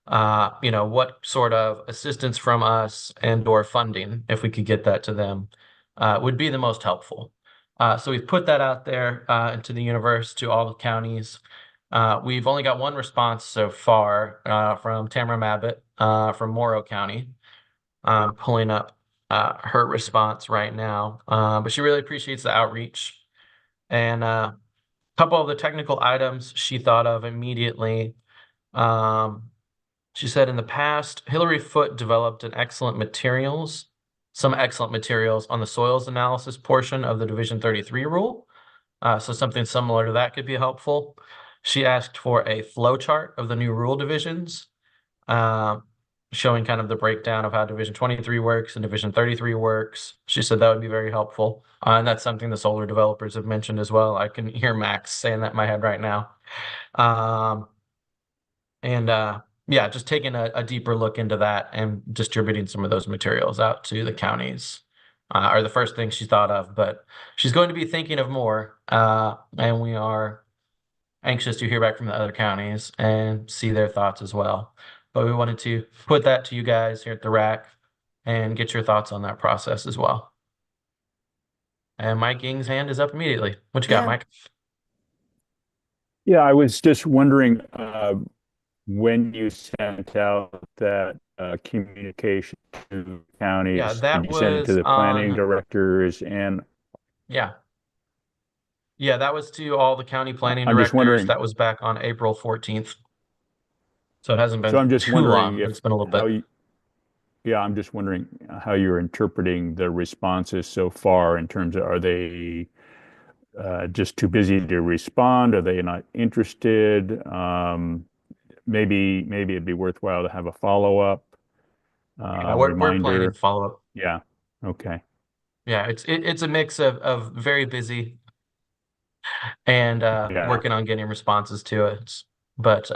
What sort of assistance from us and/or funding, if we could get that to them, would be the most helpful. So we've put that out there into the universe to all the counties. We've only got one response so far from Tamara Mabbitt from Morrow County. I'm pulling up her response right now, but she really appreciates the outreach. And couple of the technical items she thought of immediately. She said in the past, Hillary Foote developed some excellent materials on the soils analysis portion of the Division 33 rule. So something similar to that could be helpful. She asked for a flow chart of the new rule divisions, showing kind of the breakdown of how Division 23 works and Division 33 works. She said that would be very helpful. And that's something the solar developers have mentioned as well. I can hear Max saying that in my head right now. Yeah, just taking a deeper look into that and distributing some of those materials out to the counties are the first things she thought of. But she's going to be thinking of more, and we are anxious to hear back from the other counties and see their thoughts as well. But we wanted to put that to you guys here at the RAC and get your thoughts on that process as well. And Mike Ying's hand is up immediately. What you got, Mike? Yeah, I was just wondering when you sent out that communication to counties, Yeah, that did you send it to was the planning on. directors and? Yeah. Yeah, that was to all the county planning I'm just directors. wondering. That was back on April 14th. So it hasn't So been I'm just too wondering long. if It's been a little how bit. you. Yeah, I'm just wondering how you're interpreting the responses so far in terms of, are they just too busy to respond? Are they not interested? Maybe it'd be worthwhile to have a follow-up Yeah, we're planning reminder. to follow up. Yeah. Okay. Yeah, it's a mix of very busy and Yeah. working on getting responses to it. But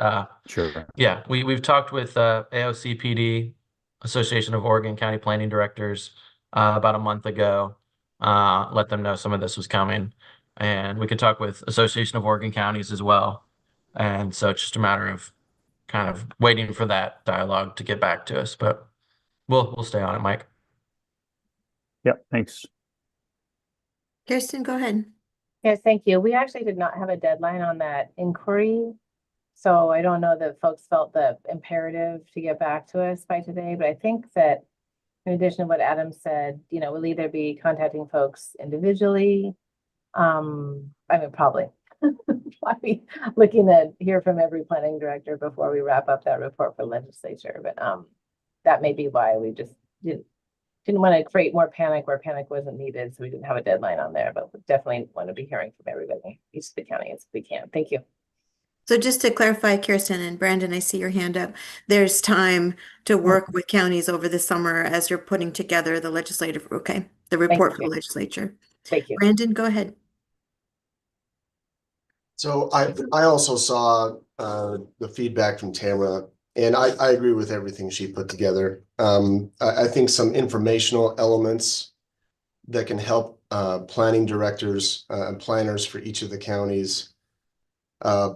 Sure. yeah, we've talked with AOCPD, Association of Oregon County Planning Directors, about a month ago. Let them know some of this was coming, and we could talk with Association of Oregon Counties as well. And so it's just a matter of kind of waiting for that dialogue to get back to us. But we'll stay on it, Mike. Yep. Thanks. Kirsten, go ahead. Yes, thank you. We actually did not have a deadline on that inquiry. So I don't know that folks felt the imperative to get back to us by today, but I think that in addition to what Adam said, we'll either be contacting folks individually. I mean, probably. Probably looking to hear from every planning director before we wrap up that report for legislature, but that may be why we just didn't want to create more panic where panic wasn't needed, so we didn't have a deadline on there, but we definitely want to be hearing from everybody, each of the counties if we can. Thank you. So just to clarify, Kirsten and Brandon, I see your hand up. There's time to work with counties over the summer as you're putting together the legislative, okay, the report for the legislature. Thank you. Brandon, go ahead. So I also saw the feedback from Tamara, and I agree with everything she put together. I think some informational elements that can help planning directors and planners for each of the counties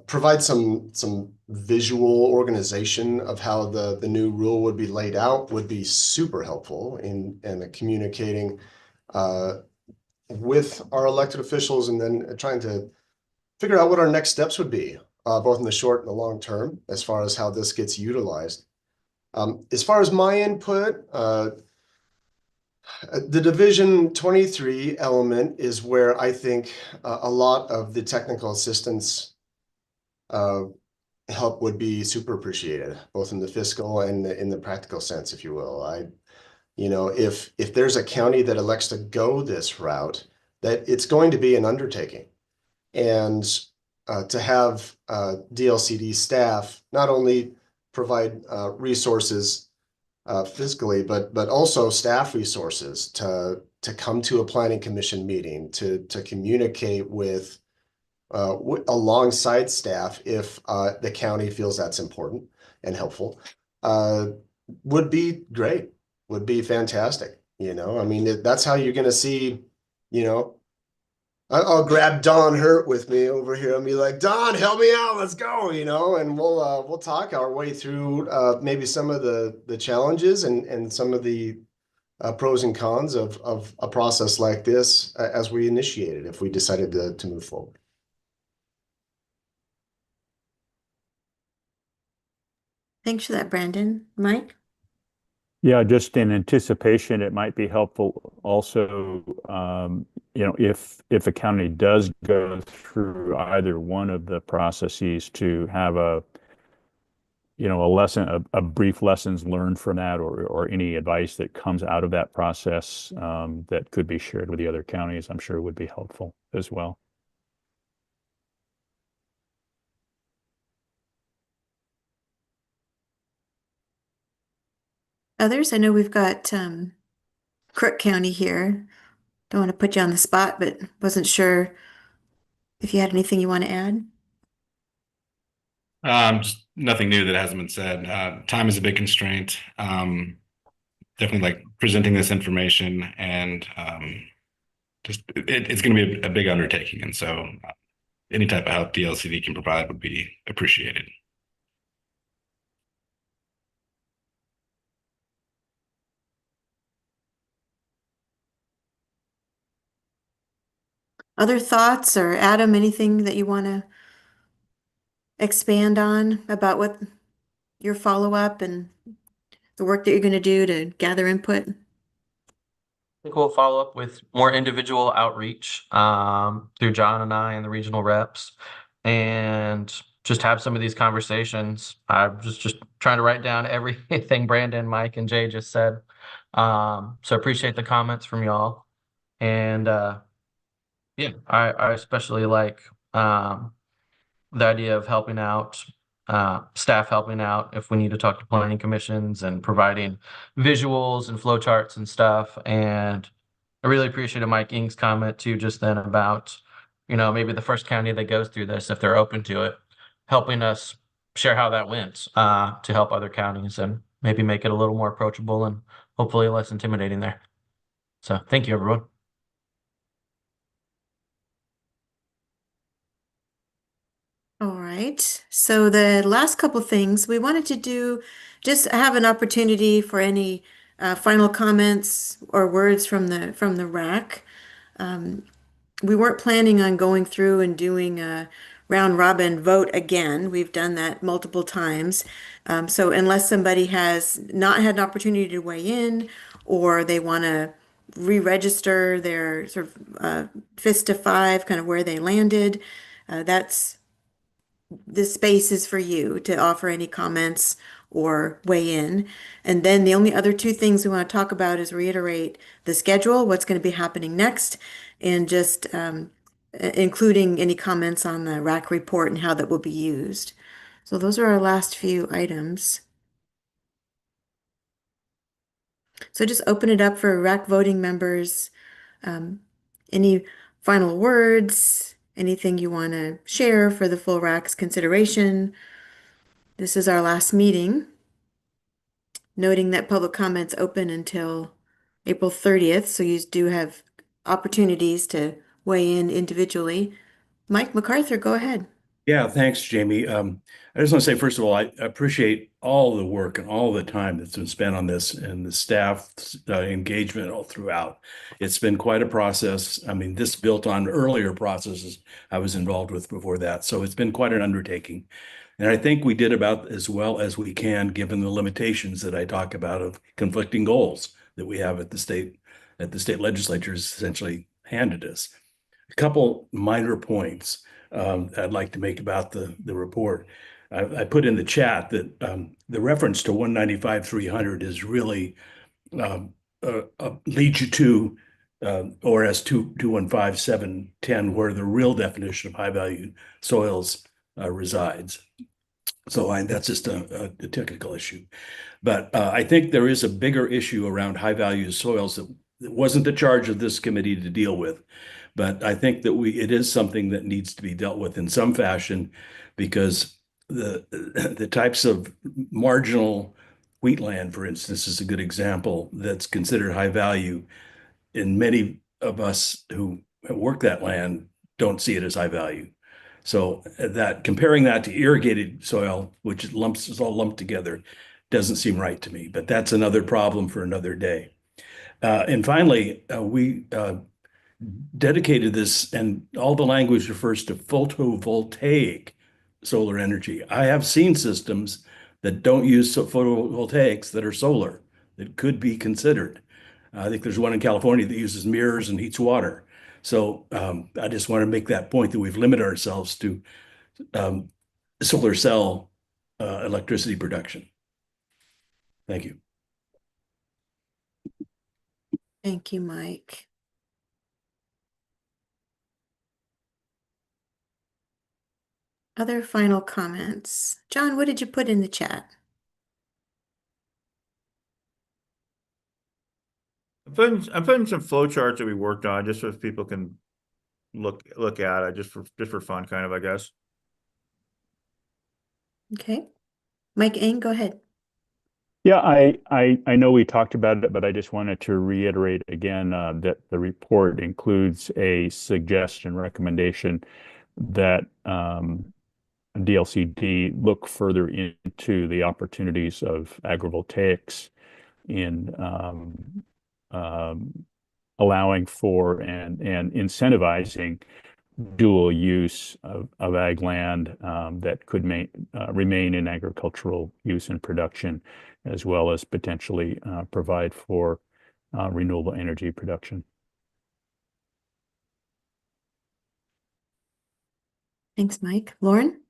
provide some visual organization of how the new rule would be laid out would be super helpful in communicating with our elected officials, and then trying to figure out what our next steps would be, both in the short and the long term, as far as how this gets utilized. As far as my input, the Division 23 element is where I think a lot of the technical assistance help would be super appreciated, both in the fiscal and in the practical sense, if you will. If there's a county that elects to go this route, that it's going to be an undertaking. And to have DLCD staff not only provide resources fiscally, but also staff resources to come to a planning commission meeting, to communicate with alongside staff if the county feels that's important and helpful, would be great, would be fantastic. I mean, that's how you're going to see, I'll grab Don Hurt with me over here and be like, Don, help me out, let's go, and we'll talk our way through maybe some of the challenges and some of the pros and cons of a process like this as we initiate it, if we decided to move forward. Thanks for that, Brandon. Mike? Yeah, just in anticipation, it might be helpful also, if a county does go through either one of the processes, to have a lesson, a brief lessons learned from that, or any advice that comes out of that process that could be shared with the other counties, I'm sure would be helpful as well. Others? I know we've got Crook County here. Don't want to put you on the spot, but wasn't sure if you had anything you want to add. Just nothing new that hasn't been said. Time is a big constraint. Definitely like presenting this information, and it's going to be a big undertaking. And so any type of help DLCD can provide would be appreciated. Other thoughts, or Adam, anything that you want to expand on about what your follow-up and the work that you're going to do to gather input? think we'll follow up with more individual outreach through John and I and the regional reps, and just have some of these conversations. I'm just trying to write down everything Brandon, Mike, and Jay just said. So appreciate the comments from y'all, and yeah, I especially like the idea of helping out, staff helping out if we need to talk to planning commissions and providing visuals and flowcharts and stuff. And I really appreciated Mike Ing's comment too, just then about, maybe the first county that goes through this, if they're open to it, helping us share how that went, to help other counties and maybe make it a little more approachable and hopefully less intimidating there. So thank you, everyone. All right. So the last couple things we wanted to do, just have an opportunity for any final comments or words from the RAC. We weren't planning on going through and doing a round robin vote again. We've done that multiple times. So unless somebody has not had an opportunity to weigh in, or they want to re-register their sort of fist to five, kind of where they landed, that's the space is for you to offer any comments or weigh in. And then the only other two things we want to talk about is reiterate the schedule, what's going to be happening next, and just including any comments on the RAC report and how that will be used. So those are our last few items. So just open it up for RAC voting members. Any final words, anything you want to share for the full RAC's consideration? This is our last meeting, noting that public comments open until April 30th, so you do have opportunities to weigh in individually. Mike MacArthur, go ahead. Yeah, thanks, Jamie. I just want to say, first of all, I appreciate all the work and all the time that's been spent on this and the staff's engagement all throughout. It's been quite a process. I mean, this built on earlier processes I was involved with before that. So it's been quite an undertaking. And I think we did about as well as we can, given the limitations that I talk about of conflicting goals that we have at the state legislatures essentially handed us. A couple minor points I'd like to make about the report. I put in the chat that the reference to 195-300 is really leads you to ORS 215-710, where the real definition of high value soils resides. So that's just a technical issue. But I think there is a bigger issue around high value soils that wasn't the charge of this committee to deal with. But I think that it is something that needs to be dealt with in some fashion, because the types of marginal wheatland, for instance, is a good example that's considered high value. And many of us who work that land don't see it as high value. So that comparing that to irrigated soil, which is all lumped together, doesn't seem right to me. But that's another problem for another day. And finally, we dedicated this, and all the language refers to photovoltaic solar energy. I have seen systems that don't use photovoltaics that are solar that could be considered. I think there's one in California that uses mirrors and heats water. So I just want to make that point that we've limited ourselves to solar cell electricity production. Thank you. Thank you, Mike. Other final comments? John, what did you put in the chat? I'm putting some flow charts that we worked on just so people can look at it just for fun, kind of, I guess. Okay. Mike Eng, go ahead. Yeah, I know we talked about it, but I just wanted to reiterate again that the report includes a suggestion, recommendation that DLCD look further into the opportunities of agrivoltaics in allowing for and incentivizing dual use of ag land that could remain in agricultural use and production, as well as potentially provide for renewable energy production. Thanks, Mike. Lauren?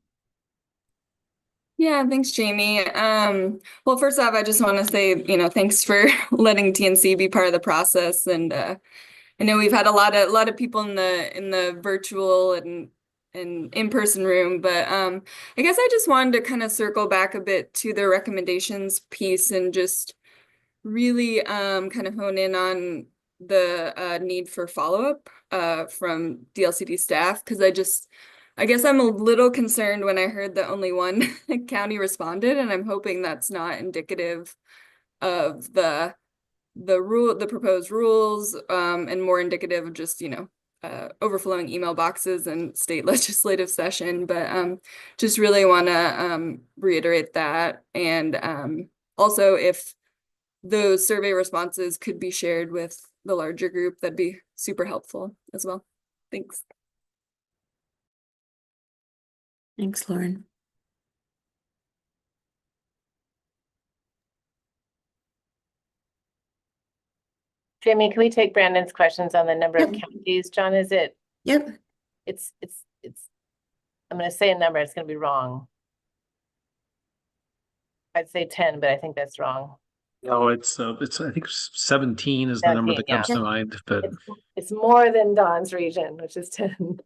Yeah, thanks, Jamie. Well, first off, I just want to say, thanks for letting TNC be part of the process. And I know we've had a lot of people in the virtual and in-person room, but I guess I just wanted to kind of circle back a bit to the recommendations piece and just really kind of hone in on the need for follow-up from DLCD staff, because I guess I'm a little concerned when I heard that only one county responded, and I'm hoping that's not indicative of the proposed rules, and more indicative of just, overflowing email boxes and state legislative session. But just really want to reiterate that. And also, if those survey responses could be shared with the larger group, that'd be super helpful as well. Thanks. Thanks, Lauren. Jamie, can we take Brandon's questions on the number of counties? John, is it? Yep. It's, I'm going to say a number, it's going to be wrong. I'd say 10, but I think that's wrong. No, I think 17 is the number that comes to mind, but It's more than Don's region, which is 10.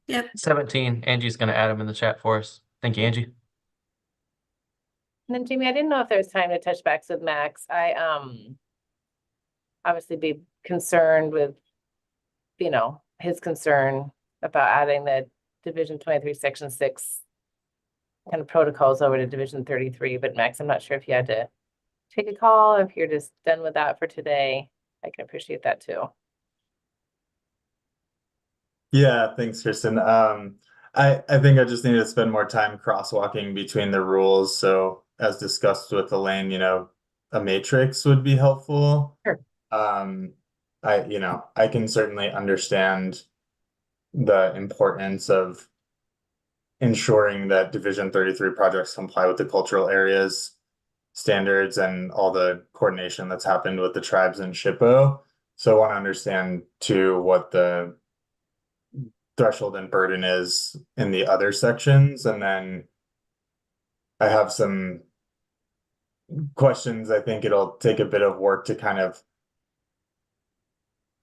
Yep. 17. Angie's going to add them in the chat for us. Thank you, Angie. And then Jamie, I didn't know if there's time to touch backs with Max. I obviously be concerned with, his concern about adding the Division 23, Section 6 kind of protocols over to Division 33. But Max, I'm not sure if you had to take a call, or if you're just done with that for today. I can appreciate that too. Yeah, thanks, Kristen. I think I just need to spend more time crosswalking between the rules. So as discussed with Elaine, a matrix would be helpful. Sure. I can certainly understand the importance of ensuring that Division 33 projects comply with the cultural areas standards and all the coordination that's happened with the tribes in SHPO. So I want to understand too what the threshold and burden is in the other sections. And then I have some questions. I think it'll take a bit of work to kind of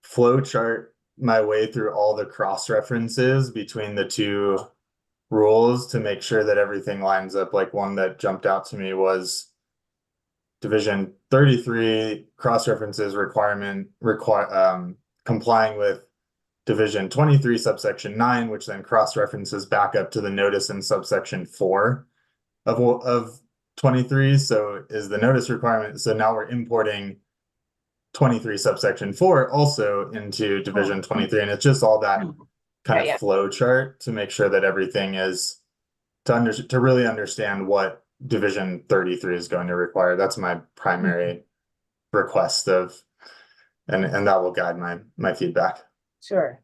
flow chart my way through all the cross references between the two rules to make sure that everything lines up. Like, one that jumped out to me was Division 33 cross references complying with Division 23 subsection 9, which then cross references back up to the notice in subsection 4 of 23. So is the notice requirement. So now we're importing 23 subsection 4 also into Division 23, and it's just all that kind of flow chart to make sure that everything is to really understand what Division 33 is going to require. That's my primary request and that will guide my feedback. Sure.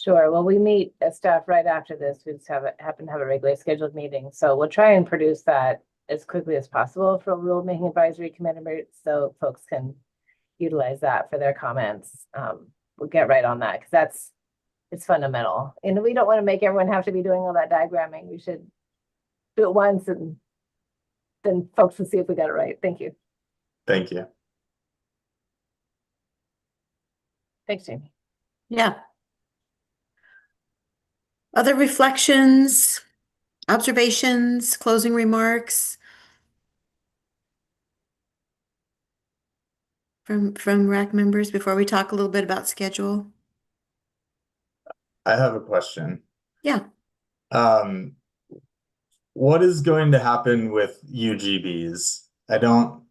Well, we meet as staff right after this. We just happen to have a regularly scheduled meeting. So we'll try and produce that as quickly as possible for Rulemaking Advisory Committee, so folks can utilize that for their comments. We'll get right on that, because it's fundamental. And we don't want to make everyone have to be doing all that diagramming. We should do it once, and then folks will see if we got it right. Thank you. Thank you. Thanks, Jamie. Yeah. Other reflections, observations, closing remarks from RAC members before we talk a little bit about schedule? I have a question. Yeah. What is going to happen with UGBs? I don't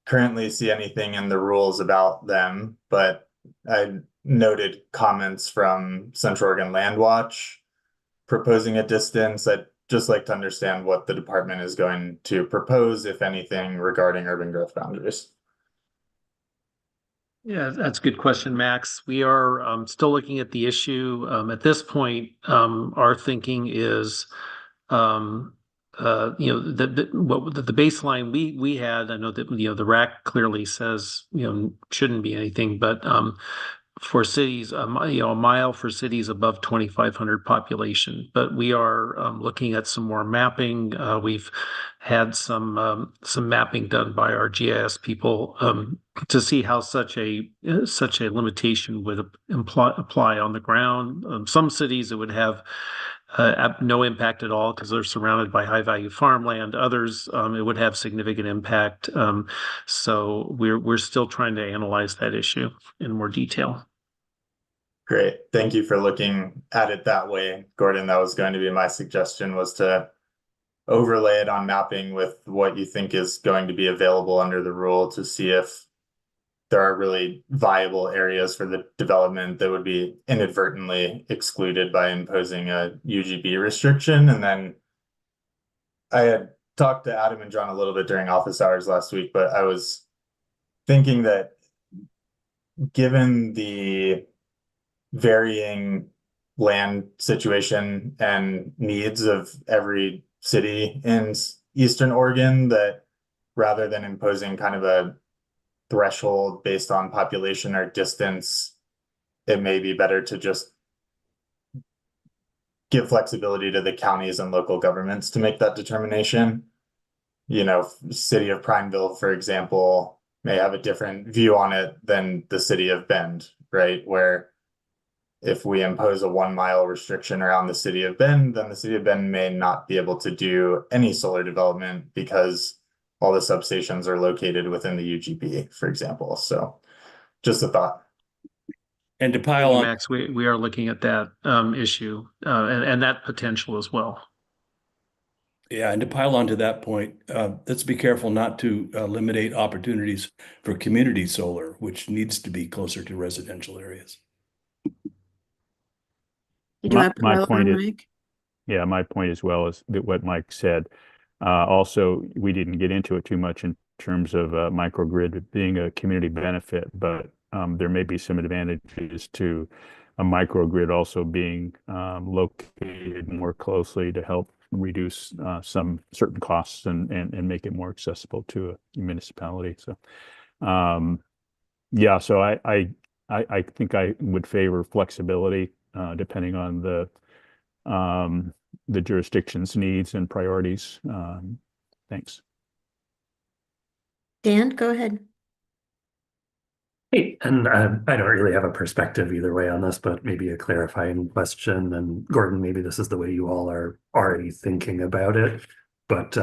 currently see anything in the rules about them, but I noted comments from Central Oregon Land Watch proposing a distance. I'd just like to understand what the department is going to propose, if anything, regarding urban growth boundaries. yeah, that's a good question, Max. We are still looking at the issue. At this point, our thinking is the baseline we had, I know that, the RAC clearly says, shouldn't be anything, but for cities, a mile for cities above 2,500 population. But we are looking at some more mapping. We've had some mapping done by our GIS people to see how such a limitation would apply on the ground. Some cities it would have no impact at all because they're surrounded by high value farmland. Others, it would have significant impact. So we're still trying to analyze that issue in more detail. Great. Thank you for looking at it that way, Gordon. That was going to be my suggestion, was to overlay it on mapping with what you think is going to be available under the rule to see if there are really viable areas for the development that would be inadvertently excluded by imposing a UGB restriction. And then I had talked to Adam and John a little bit during office hours last week, but I was thinking that given the varying land situation and needs of every city in Eastern Oregon, that rather than imposing kind of a threshold based on population or distance, it may be better to just give flexibility to the counties and local governments to make that determination. City of Prineville, for example, may have a different view on it than the city of Bend, right? Where if we impose a 1 mile restriction around the city of Bend, then the city of Bend may not be able to do any solar development because all the substations are located within the UGB, for example. So just a thought. And to pile on, Max, we are looking at that issue and that potential as well. yeah, and to pile onto that point, let's be careful not to eliminate opportunities for community solar, which needs to be closer to residential areas. My point is, yeah, my point as well is that what Mike said. Also, we didn't get into it too much in terms of microgrid being a community benefit, but there may be some advantages to a microgrid also being located more closely to help reduce some certain costs and make it more accessible to a municipality. So, yeah, so I think I would favor flexibility depending on the jurisdiction's needs and priorities. Thanks. Dan, go ahead. Hey, and I don't really have a perspective either way on this, but maybe a clarifying question. And Gordon, maybe this is the way you all are already thinking about it. But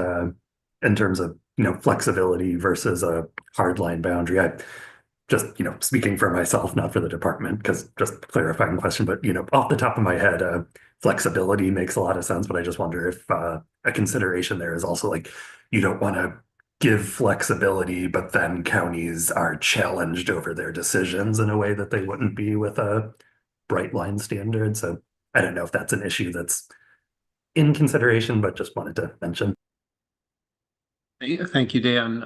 in terms of flexibility versus a hardline boundary, I just speaking for myself, not for the department, because just clarifying question. But off the top of my head, flexibility makes a lot of sense. But I just wonder if a consideration there is also like you don't want to give flexibility, but then counties are challenged over their decisions in a way that they wouldn't be with a bright line standard. So I don't know if that's an issue that's in consideration, but just wanted to mention. Thank you, Dan.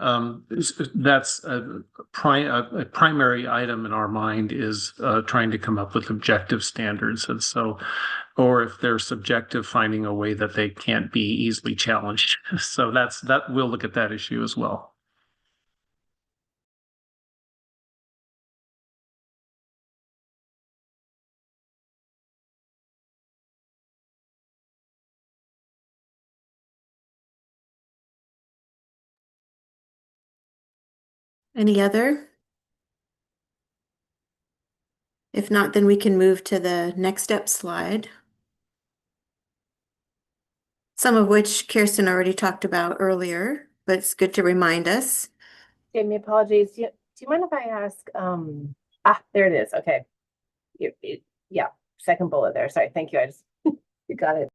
That's a primary item in our mind is trying to come up with objective standards. And so, or if they're subjective, finding a way that they can't be easily challenged. So we'll look at that issue as well. Any other? If not, then we can move to the next step slide. Some of which Kirsten already talked about earlier, but it's good to remind us. Jamie, apologies. Do you mind if I ask? There it is. Okay. Yeah, second bullet there. Sorry. Thank you. I just you got it.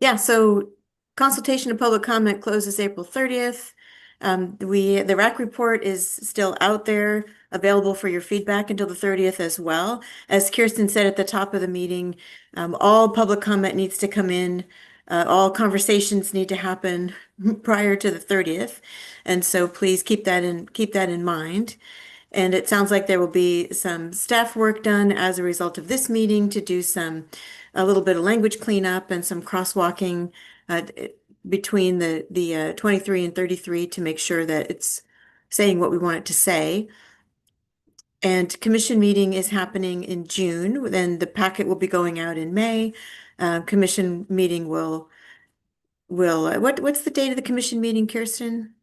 Yeah, so consultation and public comment closes April 30th. The RAC report is still out there, available for your feedback until the 30th as well. As Kirsten said at the top of the meeting, all public comment needs to come in. All conversations need to happen prior to the 30th. And so please keep that in mind. And it sounds like there will be some staff work done as a result of this meeting to do a little bit of language cleanup and some crosswalking between the 23 and 33 to make sure that it's saying what we want it to say. And commission meeting is happening in June. Then the packet will be going out in May. Commission meeting what's the date of the commission meeting, Kirsten?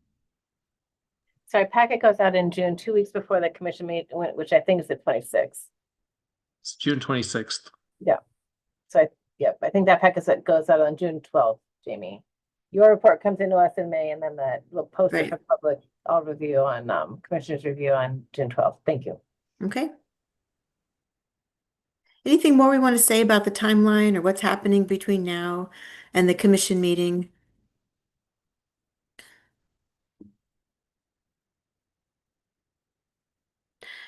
Sorry, packet goes out in June, 2 weeks before the commission meeting, which I think is the 26th. It's June 26th. Yeah. So I think that packet goes out on June 12th, Jamie. Your report comes into us in May, and then we'll post it for public all review on commissioners review on June 12th. Thank you. Okay. Anything more we want to say about the timeline or what's happening between now and the commission meeting?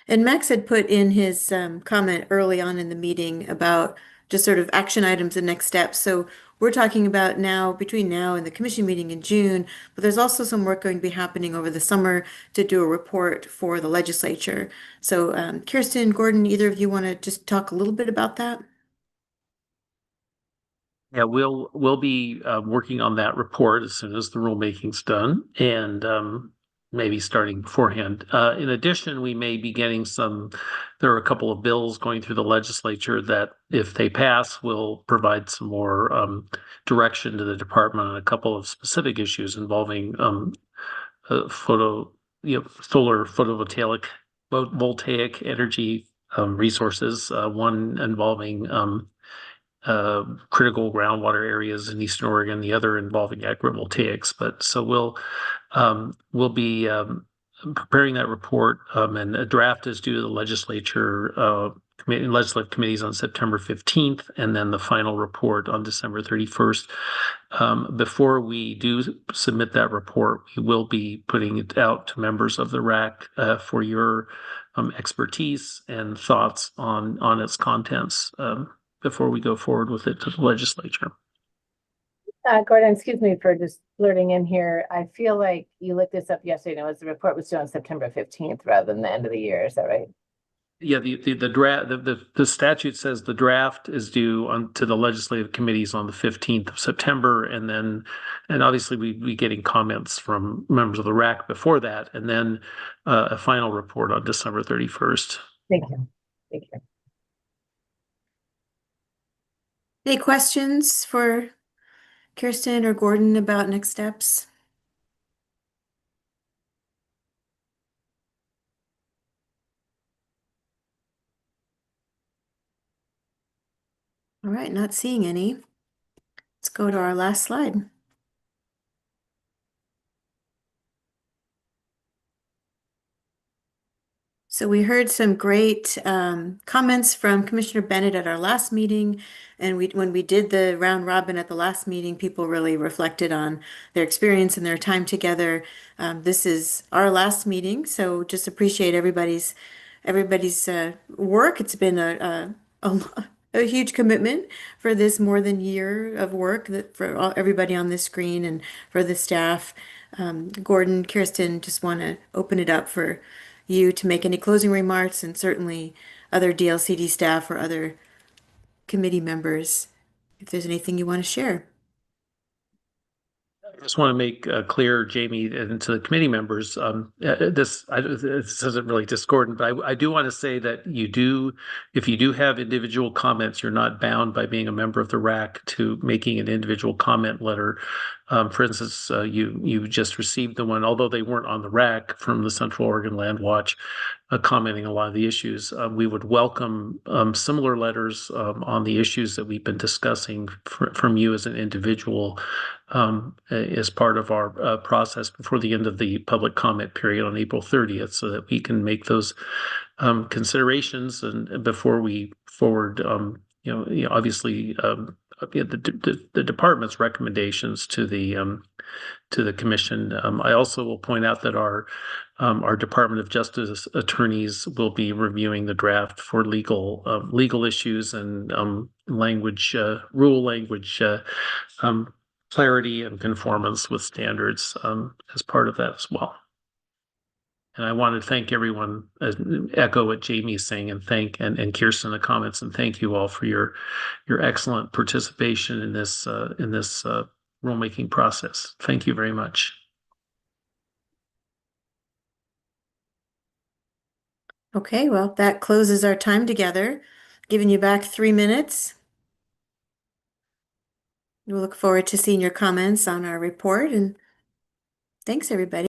And Max had put in his comment early on in the meeting about just sort of action items and next steps. So we're talking about now, between now and the commission meeting in June, but there's also some work going to be happening over the summer to do a report for the legislature. So Kirsten, Gordon, either of you want to just talk a little bit about that? Yeah, we'll be working on that report as soon as the rulemaking's done, and maybe starting beforehand. In addition, we may be getting there are a couple of bills going through the legislature that, if they pass, will provide some more direction to the department on a couple of specific issues involving solar voltaic energy resources, one involving critical groundwater areas in Eastern Oregon, the other involving agrivoltaics. But so we'll be preparing that report, and a draft is due to the legislative committees on September 15th, and then the final report on December 31st. Before we do submit that report, we will be putting it out to members of the RAC for your expertise and thoughts on its contents before we go forward with it to the legislature. Gordon, excuse me for just blurting in here. I feel like you looked this up yesterday, and the report was due on September 15th rather than the end of the year. Is that right? Yeah, the draft, the statute says the draft is due to the legislative committees on the 15th of September, and obviously we be getting comments from members of the RAC before that, and then a final report on December 31st. Thank you. Thank you. Any questions for Kirsten or Gordon about next steps? All right, not seeing any. Let's go to our last slide. So we heard some great comments from Commissioner Bennett at our last meeting. And when we did the round robin at the last meeting, people really reflected on their experience and their time together. This is our last meeting, so just appreciate everybody's work. It's been a huge commitment for this more than year of work for everybody on this screen and for the staff. Gordon, Kirsten, just want to open it up for you to make any closing remarks, and certainly other DLCD staff or other committee members, if there's anything you want to share. I just want to make clear, Jamie, and to the committee members, this isn't really discordant, but I do want to say that if you do have individual comments, you're not bound by being a member of the RAC to making an individual comment letter. For instance, you just received the one, although they weren't on the RAC, from the Central Oregon Land Watch, commenting a lot of the issues. We would welcome similar letters on the issues that we've been discussing from you as an individual as part of our process before the end of the public comment period on April 30th, so that we can make those considerations and before we forward, obviously the department's recommendations to the commission. I also will point out that our Department of Justice attorneys will be reviewing the draft for legal issues and rule language clarity and conformance with standards as part of that as well. And I want to thank everyone, echo what Jamie's saying, and and Kirsten the comments, and thank you all for your excellent participation in this rulemaking process. Thank you very much. Okay, well, that closes our time together, giving you back 3 minutes. We'll look forward to seeing your comments on our report, and thanks, everybody.